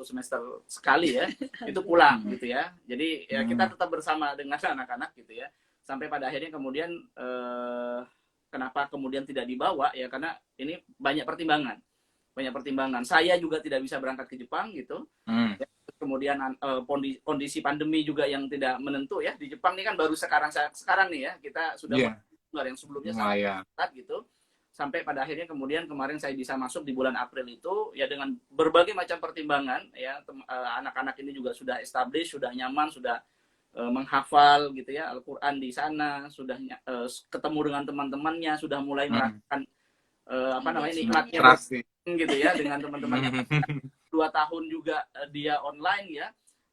semester sekali ya itu pulang gitu ya. Jadi ya kita tetap bersama dengan anak-anak gitu ya, sampai pada akhirnya kemudian kenapa kemudian tidak dibawa ya, karena ini banyak pertimbangan. Saya juga tidak bisa berangkat ke Jepang gitu. Ya, kemudian kondisi pandemi juga yang tidak menentu ya di Jepang ini kan, baru sekarang nih ya kita sudah yang sebelumnya sangat gitu. Sampai pada akhirnya kemudian kemarin saya bisa masuk di bulan April itu ya, dengan berbagai macam pertimbangan ya. Anak-anak ini juga sudah established, sudah nyaman, sudah menghafal gitu ya Al-Quran di sana, sudah ketemu dengan teman-temannya, sudah mulai merasakan nikmatnya gitu ya dengan teman-temannya. 2 tahun juga dia online ya,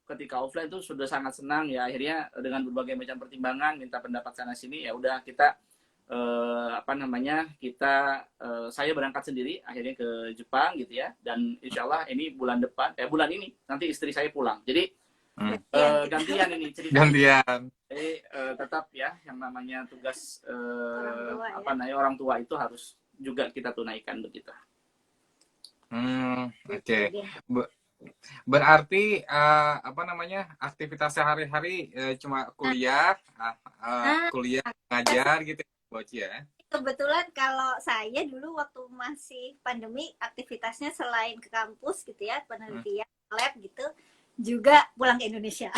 ketika offline itu sudah sangat senang ya. Akhirnya dengan berbagai macam pertimbangan, minta pendapat sana sini, ya udah kita saya berangkat sendiri akhirnya ke Jepang gitu ya, dan insya Allah ini bulan ini nanti istri saya pulang. Jadi Gantian ini cerita. Gantian. Jadi tetap ya yang namanya tugas orang tua, orang tua itu harus juga kita tunaikan begitu. Oke. Berarti aktivitas sehari-hari cuma kuliah, ngajar gitu, Boci ya? Kebetulan kalau saya dulu waktu masih pandemi aktivitasnya selain ke kampus gitu ya, penelitian, lab gitu, juga pulang ke Indonesia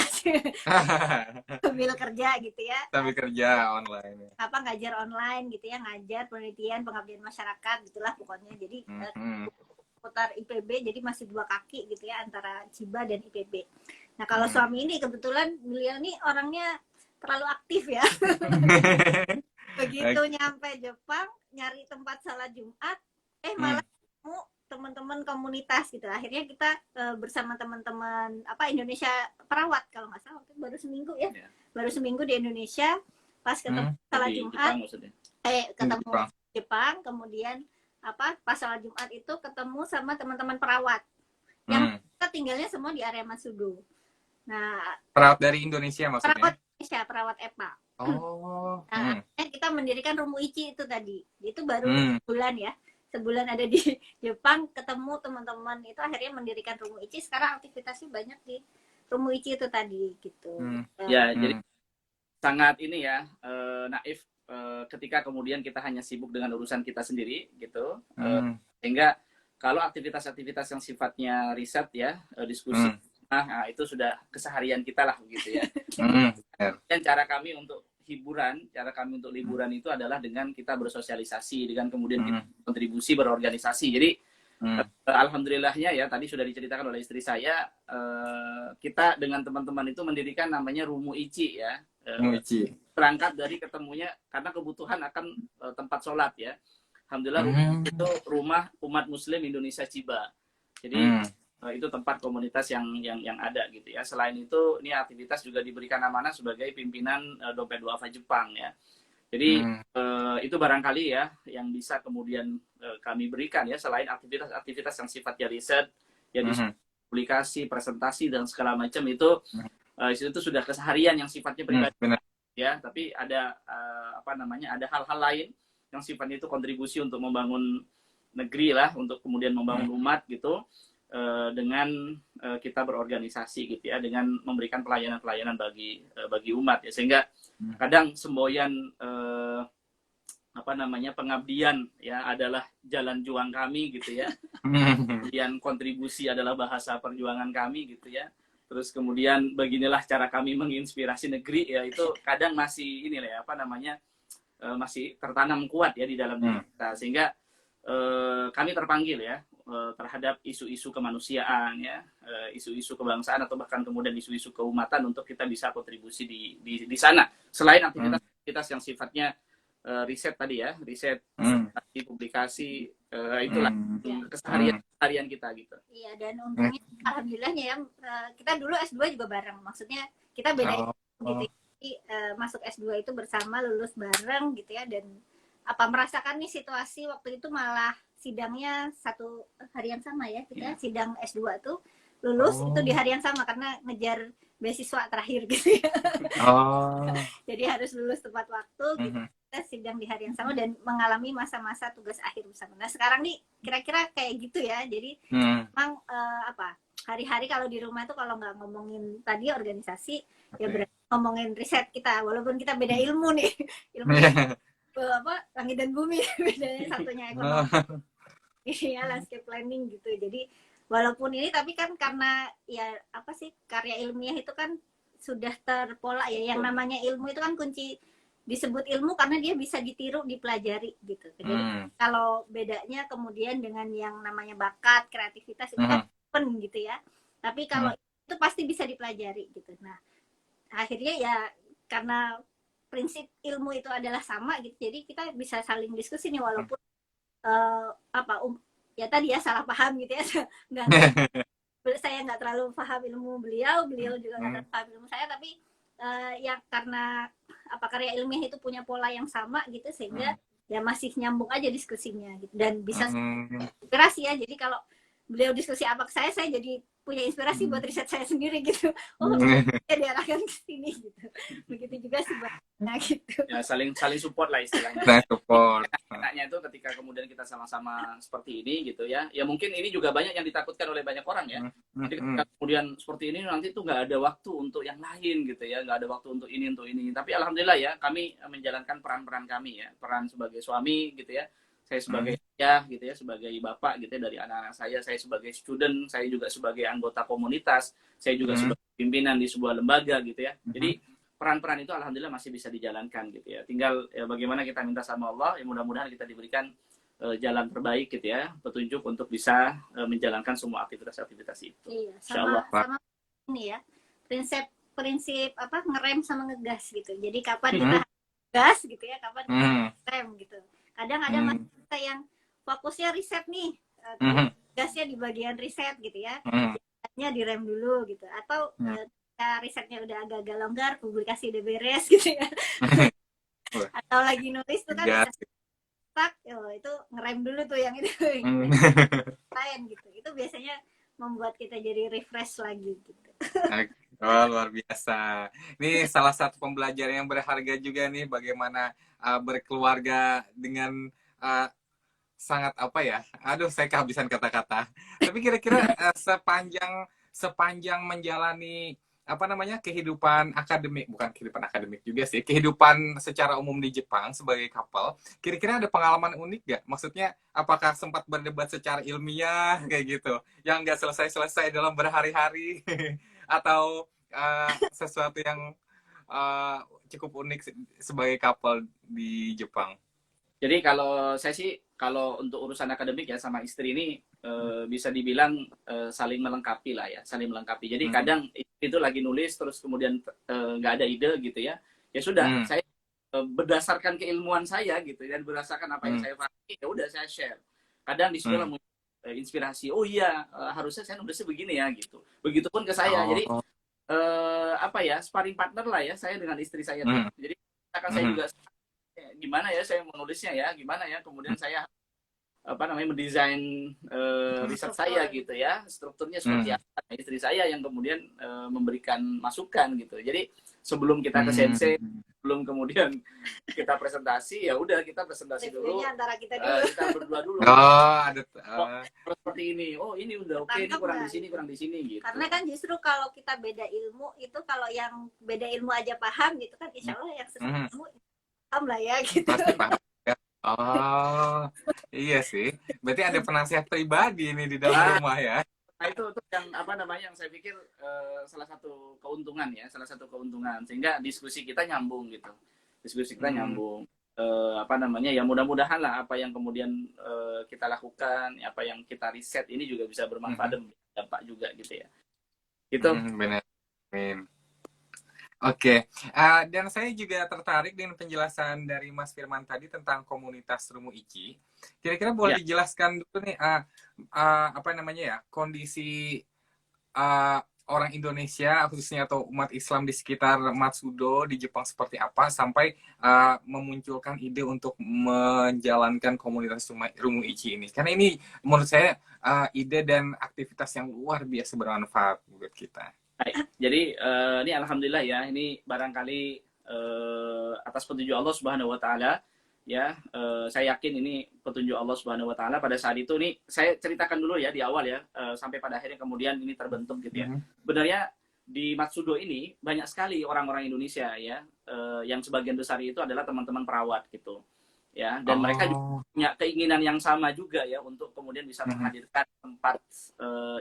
sambil kerja gitu ya. Sambil kerja online. Ngajar online gitu ya, ngajar penelitian, pengabdian masyarakat gitulah pokoknya. Jadi putar IPB, jadi masih dua kaki gitu ya antara Ciba dan IPB. Nah kalau suami ini kebetulan beliau ini orangnya terlalu aktif ya. Begitu nyampe Jepang nyari tempat salat Jumat, malah ketemu teman-teman komunitas gitu. Akhirnya kita bersama teman-teman Indonesia Perawat kalau nggak salah, baru seminggu ya, baru seminggu di Indonesia pas ketemu salat Jumat, ketemu Jepang, kemudian pas salat Jumat itu ketemu sama teman-teman perawat yang kita tinggalnya semua di area Masudo. Nah, perawat dari Indonesia maksudnya? Perawat Indonesia, perawat EPA. Nah, kita mendirikan Rumu Ichi itu tadi. Itu baru sebulan ya. Sebulan ada di Jepang, ketemu teman-teman itu akhirnya mendirikan Rumu Ichi. Sekarang aktivitasnya banyak di Rumu Ichi itu tadi gitu. Jadi sangat ini ya, naif ketika kemudian kita hanya sibuk dengan urusan kita sendiri gitu. Sehingga kalau aktivitas-aktivitas yang sifatnya riset ya, diskusi, nah itu sudah keseharian kita lah begitu ya. Dan cara kami untuk liburan itu adalah dengan kita bersosialisasi, dengan kemudian kita kontribusi berorganisasi. Jadi alhamdulillahnya ya, tadi sudah diceritakan oleh istri saya, kita dengan teman-teman itu mendirikan namanya Rumu Ichi ya. Berangkat dari ketemunya karena kebutuhan akan tempat sholat ya. Alhamdulillah itu rumah umat Muslim Indonesia Ciba. Jadi itu tempat komunitas yang ada gitu ya. Selain itu, ini aktivitas juga diberikan amanah sebagai pimpinan Dompet Duafa Jepang ya. Jadi itu barangkali ya yang bisa kemudian kami berikan ya, selain aktivitas-aktivitas yang sifatnya riset, ya publikasi, presentasi dan segala macam itu sudah keseharian yang sifatnya pribadi ya. Tapi ada ada hal-hal lain yang sifatnya itu kontribusi untuk membangun negeri lah, untuk kemudian membangun umat gitu. Dengan kita berorganisasi gitu ya, dengan memberikan pelayanan-pelayanan bagi umat ya, sehingga kadang semboyan pengabdian ya adalah jalan juang kami gitu ya, kemudian kontribusi adalah bahasa perjuangan kami gitu ya, terus kemudian beginilah cara kami menginspirasi negeri ya, itu kadang masih masih tertanam kuat ya di dalam diri kita, sehingga kami terpanggil ya terhadap isu-isu kemanusiaan ya, isu-isu kebangsaan atau bahkan kemudian isu-isu keumatan untuk kita bisa kontribusi di sana, selain aktivitas yang sifatnya riset tadi ya, riset, publikasi, itulah keseharian kita gitu. Iya, dan untungnya alhamdulillahnya ya, kita dulu S2 juga bareng, maksudnya kita beda gitu. Jadi masuk S2 itu bersama, lulus bareng gitu ya, dan merasakan nih situasi waktu itu malah sidangnya satu hari yang sama ya, kita sidang S2 tuh lulus itu di hari yang sama karena ngejar beasiswa terakhir gitu ya. Jadi harus lulus tepat waktu gitu. Kita sidang di hari yang sama dan mengalami masa-masa tugas akhir bersama. Nah sekarang nih kira-kira kayak gitu ya, jadi memang hari-hari kalau di rumah tuh kalau nggak ngomongin tadi organisasi ya berarti ngomongin riset kita, walaupun kita beda ilmu nih, ilmunya langit dan bumi, bedanya satunya ekonomi ya, landscape planning gitu. Jadi walaupun ini, tapi kan karena ya karya ilmiah itu kan sudah terpola ya, yang namanya ilmu itu kan kunci disebut ilmu karena dia bisa ditiru, dipelajari gitu. Jadi kalau bedanya kemudian dengan yang namanya bakat, kreativitas itu kan open gitu ya, tapi kalau itu pasti bisa dipelajari gitu. Nah akhirnya ya karena prinsip ilmu itu adalah sama gitu, jadi kita bisa saling diskusi nih, walaupun ya tadi ya salah paham gitu ya, saya nggak terlalu paham ilmu beliau juga nggak terlalu paham ilmu saya, tapi ya karena karya ilmiah itu punya pola yang sama gitu, sehingga ya masih nyambung aja diskusinya gitu, dan bisa inspirasi ya. Jadi kalau beliau diskusi apa ke saya jadi punya inspirasi buat riset saya sendiri gitu. Oh, ya diarahkan ke sini gitu. Begitu juga sebaliknya gitu. Ya, saling support lah istilahnya. Saling support. Enaknya itu ketika kemudian kita sama-sama seperti ini gitu ya. Ya mungkin ini juga banyak yang ditakutkan oleh banyak orang ya. Jadi ketika kemudian seperti ini nanti tuh nggak ada waktu untuk yang lain gitu ya, nggak ada waktu untuk ini untuk ini. Tapi alhamdulillah ya, kami menjalankan peran-peran kami ya, peran sebagai suami gitu ya. Saya sebagai ayah gitu ya, sebagai bapak gitu ya dari anak-anak saya sebagai student, saya juga sebagai anggota komunitas, saya juga sebagai pimpinan di sebuah lembaga gitu ya. Jadi peran-peran itu alhamdulillah masih bisa dijalankan gitu ya. Tinggal ya, bagaimana kita minta sama Allah, ya mudah-mudahan kita diberikan jalan terbaik gitu ya, petunjuk untuk bisa menjalankan semua aktivitas-aktivitas itu. Iya, sama ini ya. Prinsip apa ngerem sama ngegas gitu. Jadi kapan kita gas gitu ya, kapan kita rem gitu. Kadang ada kita yang fokusnya riset nih, gasnya di bagian riset gitu ya, gasnya direm dulu gitu, atau risetnya udah agak-agak longgar, publikasi udah beres gitu ya, atau lagi nulis tuh kan stuck, itu ngerem dulu tuh yang itu lain gitu, itu biasanya membuat kita jadi refresh lagi gitu. Oh, luar biasa. Ini salah satu pembelajaran yang berharga juga nih, bagaimana berkeluarga dengan sangat apa ya? Aduh, saya kehabisan kata-kata. Tapi kira-kira sepanjang menjalani apa namanya kehidupan akademik, bukan kehidupan akademik juga sih, kehidupan secara umum di Jepang sebagai couple, kira-kira ada pengalaman unik gak? Maksudnya apakah sempat berdebat secara ilmiah kayak gitu, yang nggak selesai-selesai dalam berhari-hari, atau sesuatu yang cukup unik sebagai couple di Jepang? Jadi kalau saya sih, kalau untuk urusan akademik ya sama istri ini bisa dibilang saling melengkapi lah ya, saling melengkapi. Jadi kadang itu lagi nulis terus kemudian nggak ada ide gitu ya. Ya sudah, saya berdasarkan keilmuan saya gitu dan berdasarkan apa yang saya pahami, ya udah saya share. Kadang di situ muncul inspirasi. Oh iya, harusnya saya nulisnya begini ya gitu. Begitupun ke saya. Jadi apa ya, sparring partner lah ya saya dengan istri saya. Jadi akan saya juga gimana ya saya menulisnya ya, gimana ya kemudian saya apa namanya mendesain riset saya gitu ya, strukturnya seperti apa. Istri saya yang kemudian memberikan masukan gitu. Jadi sebelum kita ke sensei, sebelum kemudian kita presentasi, ya udah kita presentasi dulu. Antara kita dulu. Kita berdua dulu. Ada seperti ini. Oh, ini udah oke, ini kurang di sini gitu. Karena kan justru kalau kita beda ilmu itu, kalau yang beda ilmu aja paham gitu kan, insya Allah yang sesama ilmu paham lah ya gitu. Pasti paham. Oh, iya sih. Berarti ada penasihat pribadi ini di dalam rumah ya. Nah, itu yang apa namanya yang saya pikir salah satu keuntungan ya, sehingga diskusi kita nyambung gitu. Nyambung. Apa namanya ya, mudah-mudahan lah apa yang kemudian kita lakukan, apa yang kita riset ini juga bisa bermanfaat dan berdampak juga gitu ya. Gitu. Benar. Amin. Oke, dan saya juga tertarik dengan penjelasan dari Mas Firman tadi tentang komunitas Rumu Ichi. Kira-kira boleh dijelaskan dulu nih, apa namanya ya, kondisi orang Indonesia khususnya atau umat Islam di sekitar Matsudo di Jepang seperti apa sampai memunculkan ide untuk menjalankan komunitas Rumu Ichi ini. Karena ini menurut saya ide dan aktivitas yang luar biasa bermanfaat buat kita. Baik. Jadi ini alhamdulillah ya, ini barangkali atas petunjuk Allah Subhanahu wa taala ya, saya yakin ini petunjuk Allah Subhanahu wa taala. Pada saat itu nih saya ceritakan dulu ya di awal ya, sampai pada akhirnya kemudian ini terbentuk gitu ya. Sebenarnya di Matsudo ini banyak sekali orang-orang Indonesia ya, yang sebagian besar itu adalah teman-teman perawat gitu. Ya, dan mereka juga punya keinginan yang sama juga ya untuk kemudian bisa menghadirkan tempat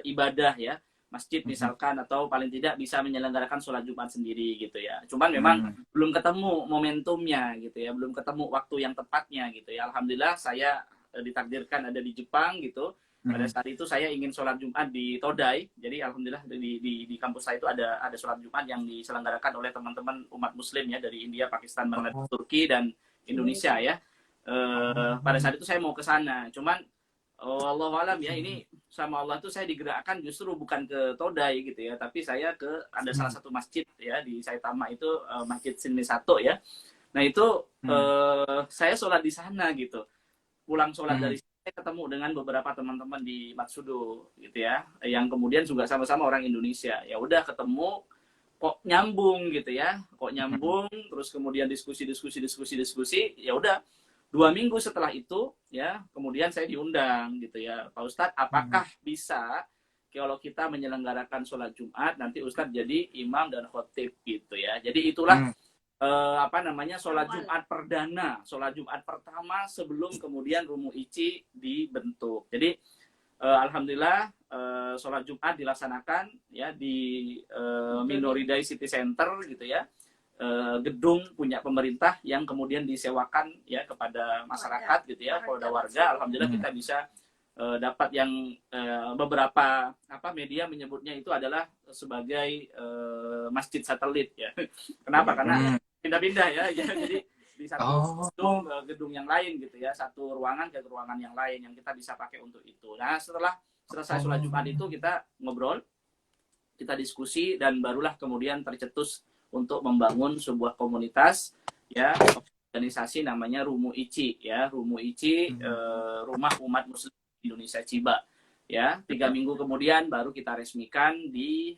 ibadah ya, masjid misalkan, atau paling tidak bisa menyelenggarakan sholat Jumat sendiri gitu ya. Cuman memang belum ketemu momentumnya gitu ya, belum ketemu waktu yang tepatnya gitu ya. Alhamdulillah saya ditakdirkan ada di Jepang gitu. Pada saat itu saya ingin sholat Jumat di Todai. Jadi alhamdulillah di kampus saya itu ada sholat Jumat yang diselenggarakan oleh teman-teman umat Muslim ya dari India, Pakistan, Bangladesh, Turki dan Indonesia ya. Pada saat itu saya mau ke sana. Cuman Allahualam ya, ini sama Allah tuh saya digerakkan justru bukan ke Todai gitu ya, tapi saya ada salah satu masjid ya di Saitama itu, Masjid Shinmisato ya. Nah itu saya sholat di sana gitu. Pulang sholat dari sini saya ketemu dengan beberapa teman-teman di Matsudo gitu ya, yang kemudian juga sama-sama orang Indonesia. Ya udah ketemu, kok nyambung gitu ya, kok nyambung, terus kemudian diskusi, ya udah 2 minggu setelah itu ya, kemudian saya diundang gitu ya, Pak Ustadz, apakah bisa kalau kita menyelenggarakan sholat Jumat nanti Ustadz jadi imam dan khotib gitu ya. Jadi itulah sholat Jumat perdana, sholat Jumat pertama sebelum kemudian Rumu Ichi dibentuk. Jadi alhamdulillah sholat Jumat dilaksanakan ya di Minoridai City Center gitu ya, gedung punya pemerintah yang kemudian disewakan ya kepada masyarakat gitu ya, kepada warga. Alhamdulillah kita bisa dapat yang beberapa media menyebutnya itu adalah sebagai masjid satelit ya. Kenapa? Karena pindah-pindah ya. Jadi di satu gedung yang lain gitu ya, satu ruangan ke ruangan yang lain yang kita bisa pakai untuk itu. Nah, setelah selesai sholat Jumat itu kita ngobrol, kita diskusi, dan barulah kemudian tercetus untuk membangun sebuah komunitas ya, organisasi namanya Rumu Ichi ya. Rumu Ichi Rumah Umat Muslim Indonesia Chiba ya. 3 minggu kemudian baru kita resmikan di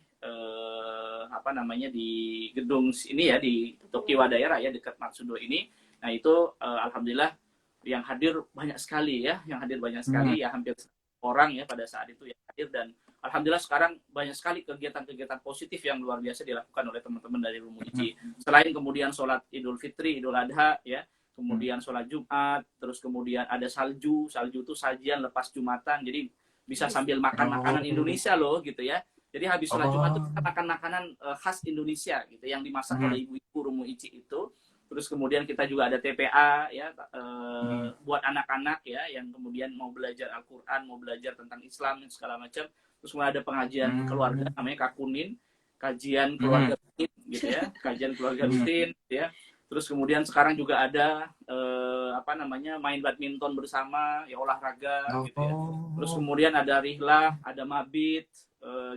di gedung ini ya, di Tokiwa daerah ya, dekat Matsudo ini. Nah itu alhamdulillah yang hadir banyak sekali ya, ya hampir orang ya pada saat itu yang hadir, dan alhamdulillah sekarang banyak sekali kegiatan-kegiatan positif yang luar biasa dilakukan oleh teman-teman dari Rumu Ichi. Selain kemudian sholat Idul Fitri, Idul Adha ya, kemudian sholat Jumat, terus kemudian ada salju itu sajian lepas Jumatan, jadi bisa sambil makan makanan Indonesia loh gitu ya. Jadi habis sholat Jumat itu kita makan makanan khas Indonesia gitu yang dimasak oleh ibu-ibu Rumu Ichi itu. Terus kemudian kita juga ada TPA ya, buat anak-anak ya yang kemudian mau belajar Al-Quran, mau belajar tentang Islam dan segala macam. Terus kemudian ada pengajian keluarga namanya Kakunin, kajian keluarga rutin gitu ya, kajian keluarga rutin ya. Terus kemudian sekarang juga ada main badminton bersama ya, olahraga gitu ya. Terus kemudian ada rihlah, ada mabit,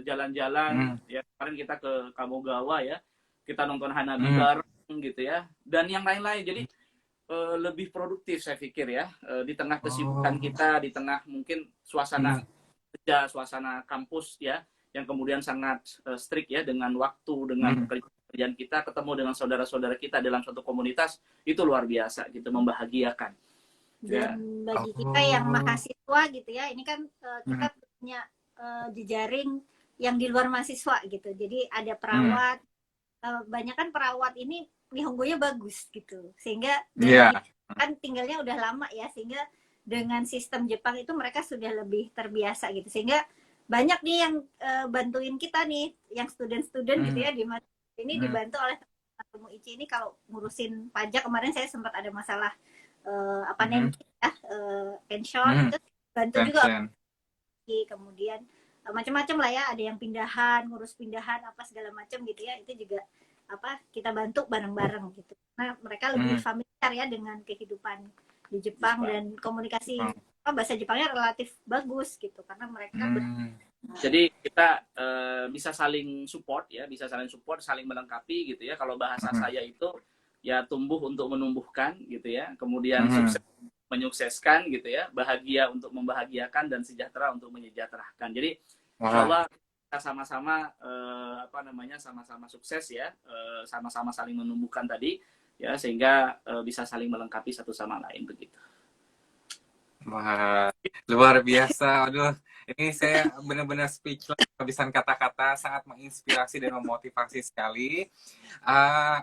jalan-jalan ya. Kemarin kita ke Kamogawa ya, kita nonton Hanabi bareng gitu ya, dan yang lain-lain. Jadi lebih produktif saya pikir ya, di tengah kesibukan kita, di tengah mungkin suasana kerja, suasana kampus ya, yang kemudian sangat strict ya dengan waktu, dengan pekerjaan kita, ketemu dengan saudara-saudara kita dalam suatu komunitas, itu luar biasa gitu, membahagiakan. Dan bagi kita yang mahasiswa gitu ya, ini kan kita punya jejaring yang di luar mahasiswa gitu. Jadi ada perawat, banyak kan perawat ini Nihongonya bagus gitu, sehingga kan tinggalnya udah lama ya, sehingga dengan sistem Jepang itu mereka sudah lebih terbiasa gitu, sehingga banyak nih yang bantuin kita nih, yang student-student gitu ya, di ini dibantu oleh Rumu Ichi ini kalau ngurusin pajak. Kemarin saya sempat ada masalah pension, itu bantu juga. Kemudian macam-macam lah ya, ada yang pindahan, ngurus pindahan apa segala macam gitu ya, itu juga kita bantu bareng-bareng gitu. Nah mereka lebih familiar ya dengan kehidupan di Jepang, dan komunikasi bahasa Jepangnya relatif bagus gitu, karena mereka jadi kita bisa saling support ya, saling melengkapi gitu ya. Kalau bahasa saya itu ya, tumbuh untuk menumbuhkan gitu ya, kemudian sukses menyukseskan gitu ya, bahagia untuk membahagiakan, dan sejahtera untuk menyejahterakan. Jadi insyaallah kita sama-sama sama-sama sukses ya, sama-sama saling menumbuhkan tadi ya, sehingga bisa saling melengkapi satu sama lain begitu. Wah, luar biasa. Aduh, ini saya benar-benar speechless, kehabisan kata-kata, sangat menginspirasi dan memotivasi sekali.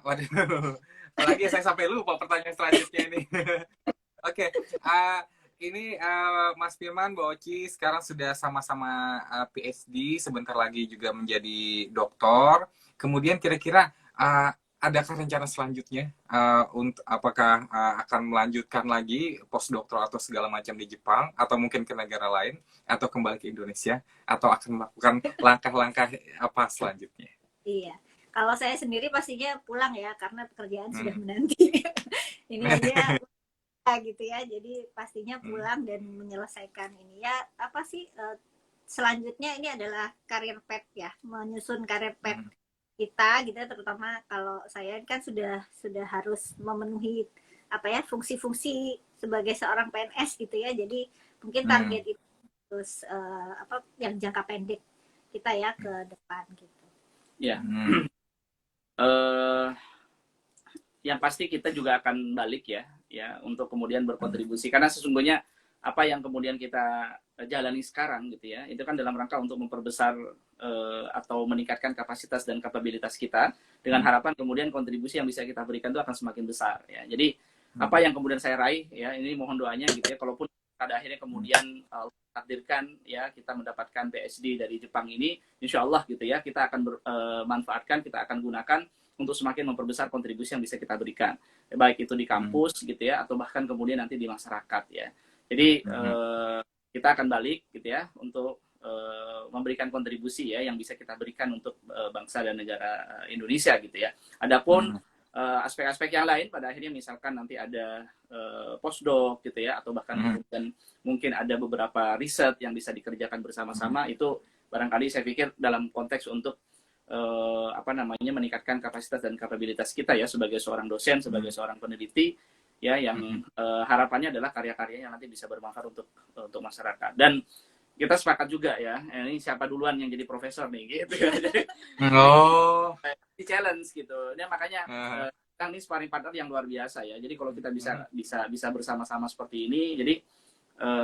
Waduh, apalagi saya sampai lupa pertanyaan selanjutnya ini. Oke, ini Mas Firman, Mbak Oci sekarang sudah sama-sama PhD, sebentar lagi juga menjadi doktor. Kemudian kira-kira adakah rencana selanjutnya untuk apakah akan melanjutkan lagi postdoktor atau segala macam di Jepang, atau mungkin ke negara lain, atau kembali ke Indonesia, atau akan melakukan langkah-langkah apa selanjutnya? Iya, kalau saya sendiri pastinya pulang ya, karena pekerjaan sudah menanti. Ini aja gitu ya, jadi pastinya pulang dan menyelesaikan ini ya. Selanjutnya ini adalah karir pet ya, menyusun karir pet kita gitu, terutama kalau saya kan sudah harus memenuhi fungsi-fungsi sebagai seorang PNS gitu ya. Jadi Mungkin target itu terus apa yang jangka pendek kita ya ke depan gitu. Ya. Yang pasti kita juga akan balik ya untuk kemudian berkontribusi, karena sesungguhnya apa yang kemudian kita jalani sekarang gitu ya, itu kan dalam rangka untuk memperbesar atau meningkatkan kapasitas dan kapabilitas kita, dengan harapan kemudian kontribusi yang bisa kita berikan itu akan semakin besar ya. Jadi apa yang kemudian saya raih ya, ini mohon doanya gitu ya, kalaupun pada akhirnya kemudian takdirkan ya kita mendapatkan PhD dari Jepang ini, insya Allah gitu ya, kita akan manfaatkan, kita akan gunakan untuk semakin memperbesar kontribusi yang bisa kita berikan, baik itu di kampus gitu ya, atau bahkan kemudian nanti di masyarakat ya. Jadi kita akan balik gitu ya untuk memberikan kontribusi ya yang bisa kita berikan untuk bangsa dan negara Indonesia gitu ya. Adapun aspek-aspek yang lain pada akhirnya misalkan nanti ada postdoc gitu ya, atau bahkan kemudian mungkin ada beberapa riset yang bisa dikerjakan bersama-sama, itu barangkali saya pikir dalam konteks untuk meningkatkan kapasitas dan kapabilitas kita ya sebagai seorang dosen, sebagai seorang peneliti ya, yang harapannya adalah karya-karyanya nanti bisa bermanfaat untuk masyarakat. Dan kita sepakat juga ya, ini siapa duluan yang jadi profesor nih gitu ya. Jadi di challenge gitu. Nah, makanya kan ini sparring partner yang luar biasa ya. Jadi kalau kita bisa bersama-sama seperti ini, jadi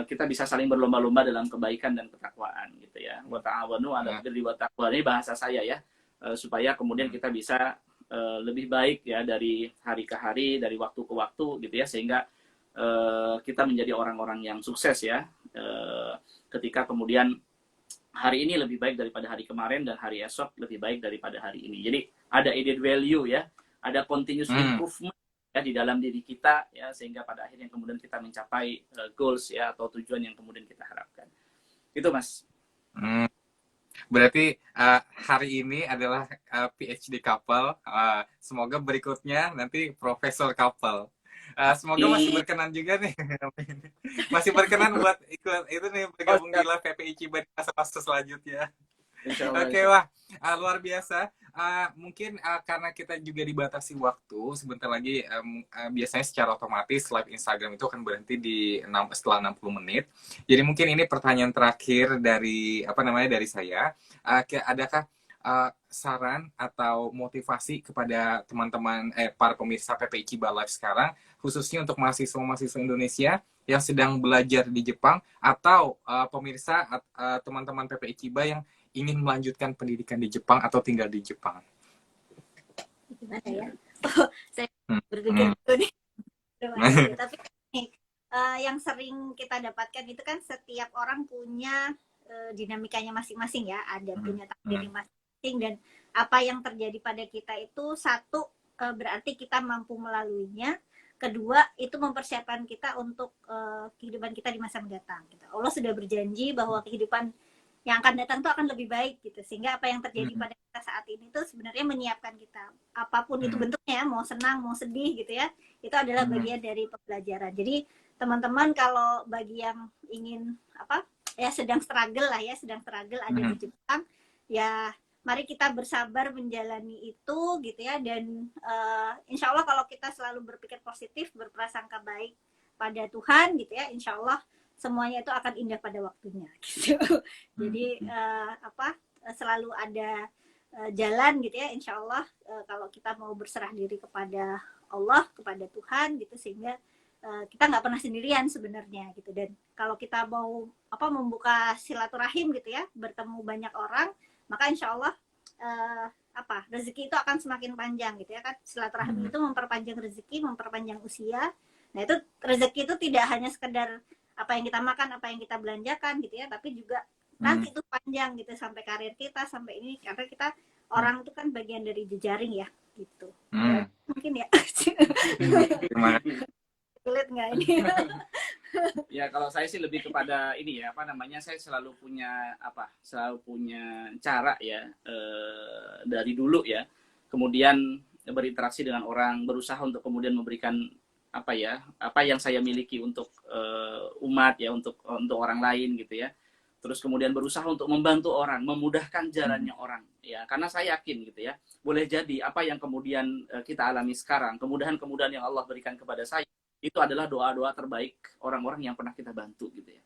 kita bisa saling berlomba-lomba dalam kebaikan dan ketakwaan gitu ya. Wa ta'awanu 'alal birri wa taqwa, ini bahasa saya ya. Supaya kemudian kita bisa lebih baik ya dari hari ke hari, dari waktu ke waktu gitu ya, sehingga kita menjadi orang-orang yang sukses ya, ketika kemudian hari ini lebih baik daripada hari kemarin, dan hari esok lebih baik daripada hari ini. Jadi ada added value ya, ada continuous improvement ya di dalam diri kita ya, sehingga pada akhirnya kemudian kita mencapai goals ya, atau tujuan yang kemudian kita harapkan. Itu Mas. Berarti hari ini adalah PhD couple, semoga berikutnya nanti profesor couple. Semoga masih berkenan juga nih. Masih berkenan buat ikut itu nih, bergabung di live PPI Chiba di masa-masa selanjutnya. Oke, wah, luar biasa. Mungkin karena kita juga dibatasi waktu, sebentar lagi biasanya secara otomatis live Instagram itu akan berhenti setelah 60 menit. Jadi mungkin ini pertanyaan terakhir dari dari saya. Adakah saran atau motivasi kepada teman-teman para pemirsa PPI Chiba Live sekarang, khususnya untuk mahasiswa-mahasiswa Indonesia yang sedang belajar di Jepang, atau pemirsa teman-teman PPI Chiba yang ingin melanjutkan pendidikan di Jepang atau tinggal di Jepang? Gimana ya? Saya berpikir dulu nih. Tapi yang sering kita dapatkan itu kan setiap orang punya dinamikanya masing-masing ya, ada punya takdir masing-masing, dan apa yang terjadi pada kita itu satu, berarti kita mampu melaluinya. Kedua, itu mempersiapkan kita untuk kehidupan kita di masa mendatang. Allah sudah berjanji bahwa kehidupan yang akan datang itu akan lebih baik gitu, sehingga apa yang terjadi pada kita saat ini itu sebenarnya menyiapkan kita, apapun itu bentuknya, mau senang mau sedih gitu ya, itu adalah bagian dari pembelajaran. Jadi teman-teman kalau bagi yang ingin sedang struggle lah ya, ada di Jepang ya, mari kita bersabar menjalani itu gitu ya, dan insya Allah kalau kita selalu berpikir positif, berprasangka baik pada Tuhan gitu ya, insya Allah semuanya itu akan indah pada waktunya gitu. Jadi selalu ada jalan gitu ya, insya Allah kalau kita mau berserah diri kepada Allah, kepada Tuhan gitu, sehingga kita nggak pernah sendirian sebenarnya gitu. Dan kalau kita mau membuka silaturahim gitu ya, bertemu banyak orang, maka insya Allah rezeki itu akan semakin panjang gitu ya kan. Silaturahim itu memperpanjang rezeki, memperpanjang usia. Nah itu rezeki itu tidak hanya sekedar apa yang kita makan, apa yang kita belanjakan gitu ya, tapi juga nanti itu panjang gitu, sampai karir kita, sampai ini, karena kita orang itu kan bagian dari jejaring ya gitu. Ya, mungkin ya. Sulit nggak ini? Ya kalau saya sih lebih kepada ini ya, saya selalu punya cara ya, dari dulu ya, kemudian berinteraksi dengan orang, berusaha untuk kemudian memberikan apa yang saya miliki untuk umat ya, untuk orang lain gitu ya. Terus kemudian berusaha untuk membantu orang, memudahkan jalannya orang ya, karena saya yakin gitu ya, boleh jadi apa yang kemudian kita alami sekarang, kemudahan-kemudahan yang Allah berikan kepada saya, itu adalah doa-doa terbaik orang-orang yang pernah kita bantu gitu ya.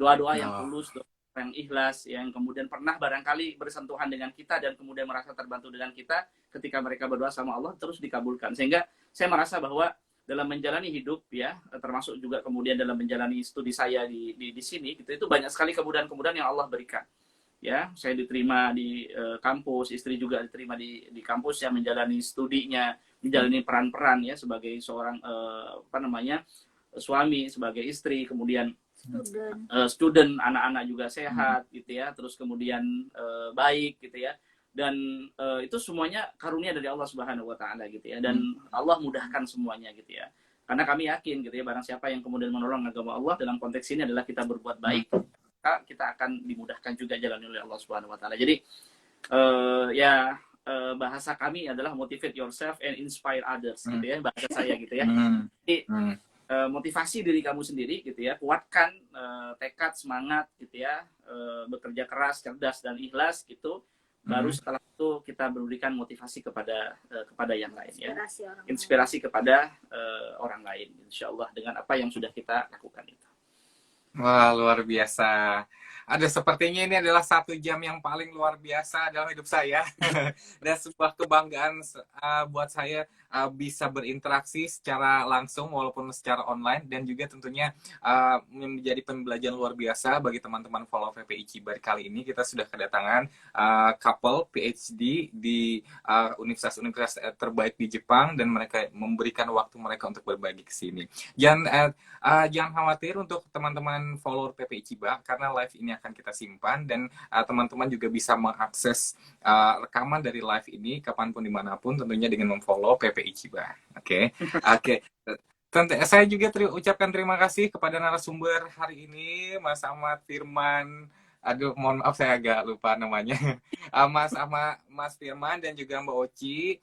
doa-doa yang tulus, doa yang ikhlas, yang kemudian pernah barangkali bersentuhan dengan kita dan kemudian merasa terbantu dengan kita ketika mereka berdoa sama Allah terus dikabulkan. Sehingga saya merasa bahwa dalam menjalani hidup ya, termasuk juga kemudian dalam menjalani studi saya di sini gitu, itu banyak sekali kemudahan-kemudahan yang Allah berikan. Ya, saya diterima di kampus, istri juga diterima di kampus ya, menjalani studinya, menjalani peran-peran ya sebagai seorang suami, sebagai istri, kemudian student, anak-anak juga sehat gitu ya, terus kemudian baik gitu ya, dan itu semuanya karunia dari Allah Subhanahu Wa Taala gitu ya, dan Allah mudahkan semuanya gitu ya, karena kami yakin gitu ya, barang siapa yang kemudian menolong agama Allah dalam konteks ini adalah kita berbuat baik, kita akan dimudahkan juga jalan oleh Allah Subhanahu Wa Taala. Jadi bahasa kami adalah motivate yourself and inspire others gitu ya, bahasa saya gitu ya. Jadi motivasi diri kamu sendiri gitu ya, kuatkan tekad, semangat gitu ya, bekerja keras, cerdas dan ikhlas gitu. Baru setelah itu kita berikan motivasi kepada yang lain ya, inspirasi kepada orang lain, insya Allah dengan apa yang sudah kita lakukan itu. Wah, luar biasa. Ada sepertinya ini adalah 1 jam yang paling luar biasa dalam hidup saya. Dan sebuah kebanggaan buat saya bisa berinteraksi secara langsung walaupun secara online, dan juga tentunya menjadi pembelajaran luar biasa bagi teman-teman follow PPI Cibar. Kali ini kita sudah kedatangan couple PhD di universitas-universitas terbaik di Jepang, dan mereka memberikan waktu mereka untuk berbagi ke sini. Jangan khawatir untuk teman-teman follower PPI Ciba, karena live ini akan kita simpan, dan teman-teman juga bisa mengakses rekaman dari live ini kapanpun dimanapun, tentunya dengan memfollow PPI Ciba. Oke. Saya juga ucapkan terima kasih kepada narasumber hari ini, Mas Ahmad Firman. Aduh, mohon maaf saya agak lupa namanya. Mas Firman dan juga Mbak Oci.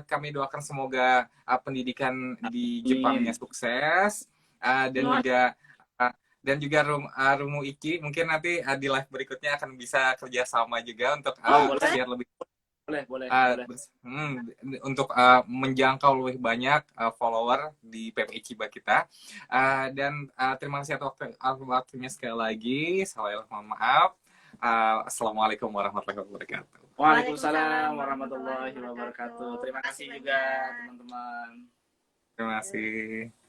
Kami doakan semoga pendidikan di Jepangnya sukses, dan juga Rumu Iki mungkin nanti di live berikutnya akan bisa kerjasama juga untuk share lebih boleh. untuk menjangkau lebih banyak follower di PPI Ciba kita, dan terima kasih atas waktunya sekali lagi. Saya mohon maaf. Assalamualaikum warahmatullahi wabarakatuh. Waalaikumsalam warahmatullahi wabarakatuh. Terima kasih juga teman-teman. Terima kasih.